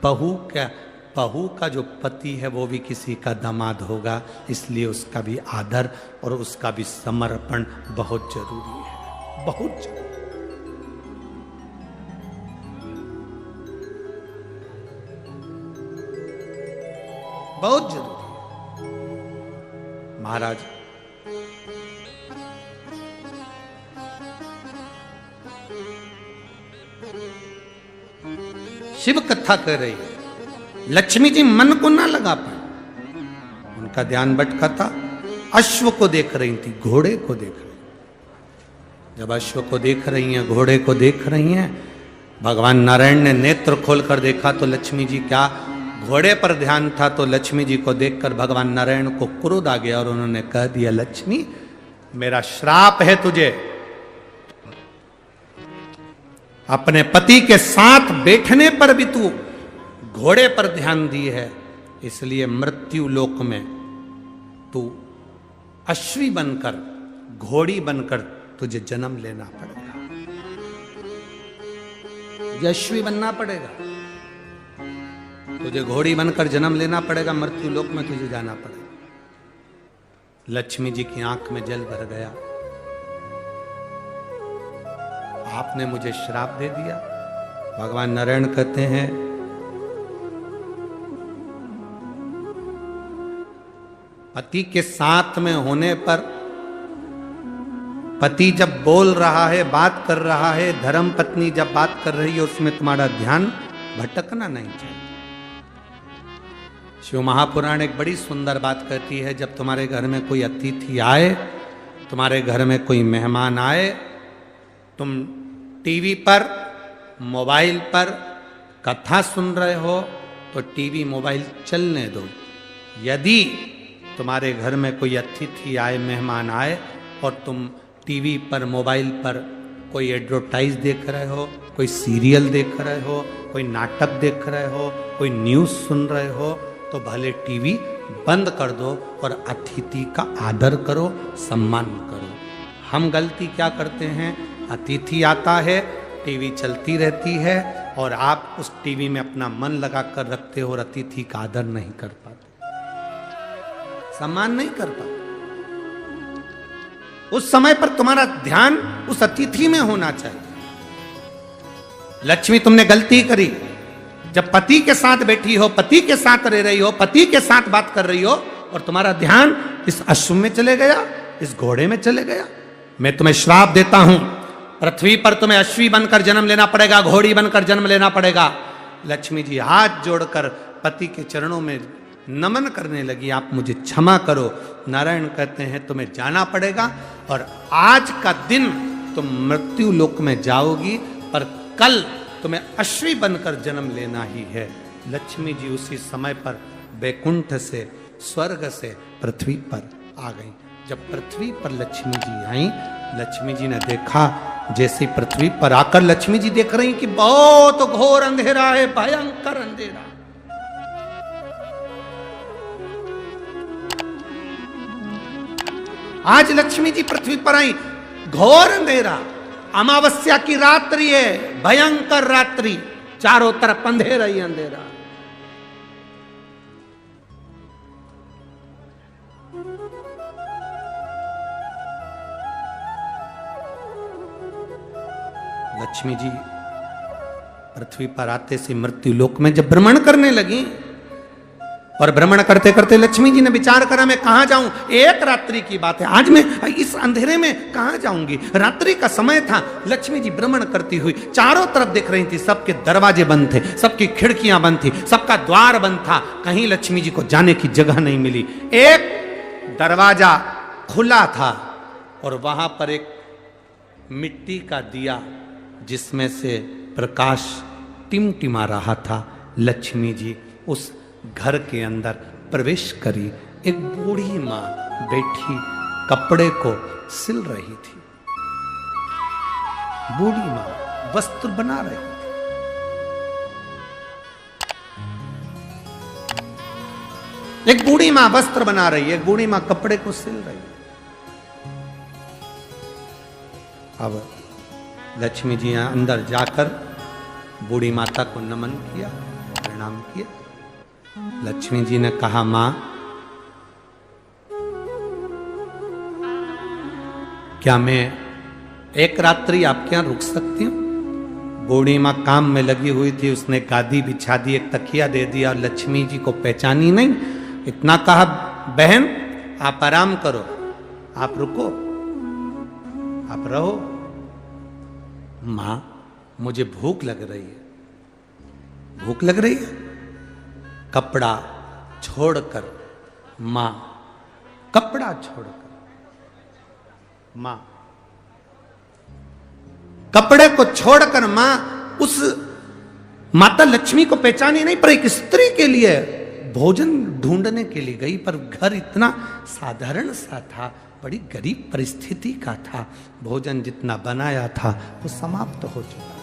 बहू का जो पति है वो भी किसी का दामाद होगा, इसलिए उसका भी आदर और उसका भी समर्पण बहुत जरूरी है, बहुत जरूरी। बहुत जरूरी। महाराज शिव कथा कर रही है, लक्ष्मी जी मन को ना लगा पाए, उनका ध्यान भटका था, अश्व को देख रही थी, घोड़े को देख रही। जब अश्व को देख रही हैं, घोड़े को देख रही हैं, भगवान नारायण ने नेत्र खोलकर देखा तो लक्ष्मी जी क्या घोड़े पर ध्यान था, तो लक्ष्मी जी को देखकर भगवान नारायण को क्रोध आ गया और उन्होंने कह दिया लक्ष्मी मेरा श्राप है तुझे, अपने पति के साथ बैठने पर भी तू घोड़े पर ध्यान दी है, इसलिए मृत्यु लोक में तू अश्वी बनकर घोड़ी बनकर तुझे जन्म लेना पड़ेगा, अश्वी बनना पड़ेगा, तुझे घोड़ी बनकर जन्म लेना पड़ेगा, मृत्यु लोक में तुझे जाना पड़ेगा। लक्ष्मी जी की आंख में जल भर गया, आपने मुझे श्राप दे दिया। भगवान नारायण कहते हैं पति के साथ में होने पर, पति जब बोल रहा है, बात कर रहा है, धर्म पत्नी जब बात कर रही है, उसमें तुम्हारा ध्यान भटकना नहीं चाहिए। शिव महापुराण एक बड़ी सुंदर बात कहती है, जब तुम्हारे घर में कोई अतिथि आए, तुम्हारे घर में कोई मेहमान आए, तुम टीवी पर मोबाइल पर कथा सुन रहे हो तो टीवी मोबाइल चलने दो। यदि तुम्हारे घर में कोई अतिथि आए, मेहमान आए और तुम टीवी पर मोबाइल पर कोई एडवर्टाइज देख रहे हो, कोई सीरियल देख रहे हो, कोई नाटक देख रहे हो, कोई न्यूज़ सुन रहे हो, तो भले टीवी बंद कर दो और अतिथि का आदर करो, सम्मान करो। हम गलती क्या करते हैं, अतिथि आता है, टीवी चलती रहती है और आप उस टीवी में अपना मन लगा कर रखते हो और अतिथि का आदर नहीं कर पाते, सम्मान नहीं कर पाते। उस समय पर तुम्हारा ध्यान उस अतिथि में होना चाहिए। लक्ष्मी तुमने गलती करी, जब पति के साथ बैठी हो, पति के साथ रह रही हो, पति के साथ बात कर रही हो और तुम्हारा ध्यान इस अश्व में चले गया, इस घोड़े में चले गया, मैं तुम्हें श्राप देता हूं, पृथ्वी पर तुम्हें अश्वी बनकर जन्म लेना पड़ेगा, घोड़ी बनकर जन्म लेना पड़ेगा। लक्ष्मी जी हाथ जोड़कर पति के चरणों में नमन करने लगी, आप मुझे क्षमा करो। नारायण कहते हैं तुम्हें जाना पड़ेगा और आज का दिन तुम मृत्यु लोक में जाओगी, पर कल तुम्हें अश्वी बनकर जन्म लेना ही है। लक्ष्मी जी उसी समय पर वैकुंठ से, स्वर्ग से पृथ्वी पर आ गई। जब पृथ्वी पर लक्ष्मी जी आई, लक्ष्मी जी ने देखा, जैसे पृथ्वी पर आकर लक्ष्मी जी देख रही कि बहुत घोर अंधेरा है, भयंकर अंधेरा। आज लक्ष्मी जी पृथ्वी पर आई, घोर अंधेरा, अमावस्या की रात्रि है, भयंकर रात्रि, चारों तरफ अंधेरा ही अंधेरा। लक्ष्मी जी पृथ्वी पर आते से मृत्यु लोक में जब भ्रमण करने लगी, और भ्रमण करते करते लक्ष्मी जी ने विचार करा मैं कहां जाऊं, एक रात्रि की बात है, आज मैं इस अंधेरे में कहां जाऊंगी। रात्रि का समय था, लक्ष्मी जी भ्रमण करती हुई चारों तरफ देख रही थी, सबके दरवाजे बंद थे, सबकी खिड़कियां बंद थी, सबका द्वार बंद था, कहीं लक्ष्मी जी को जाने की जगह नहीं मिली। एक दरवाजा खुला था और वहां पर एक मिट्टी का दिया जिसमें से प्रकाश टिमटिमा रहा था। लक्ष्मी जी उस घर के अंदर प्रवेश करी। एक बूढ़ी मां बैठी कपड़े को सिल रही थी। बूढ़ी मां वस्त्र बना रही थी। एक बूढ़ी मां वस्त्र बना रही है, एक बूढ़ी मां कपड़े को सिल रही है। अब लक्ष्मी जी अंदर जाकर बूढ़ी माता को नमन किया, प्रणाम किया। लक्ष्मी जी ने कहा मां, क्या मैं एक रात्रि आपके यहां रुक सकती हूं? बूढ़ी मां काम में लगी हुई थी, उसने गादी बिछा दी, एक तकिया दे दिया और लक्ष्मी जी को पहचानी नहीं। इतना कहा बहन आप आराम करो, आप रुको, आप रहो। मां मुझे भूख लग रही है। भूख लग रही है? कपड़ा छोड़कर मां, कपड़ा छोड़कर मां, कपड़े को छोड़कर मां उस माता लक्ष्मी को पहचानी नहीं, पर एक स्त्री के लिए भोजन ढूंढने के लिए गई। पर घर इतना साधारण सा था, बड़ी गरीब परिस्थिति का था, भोजन जितना बनाया था वो समाप्त हो चुका।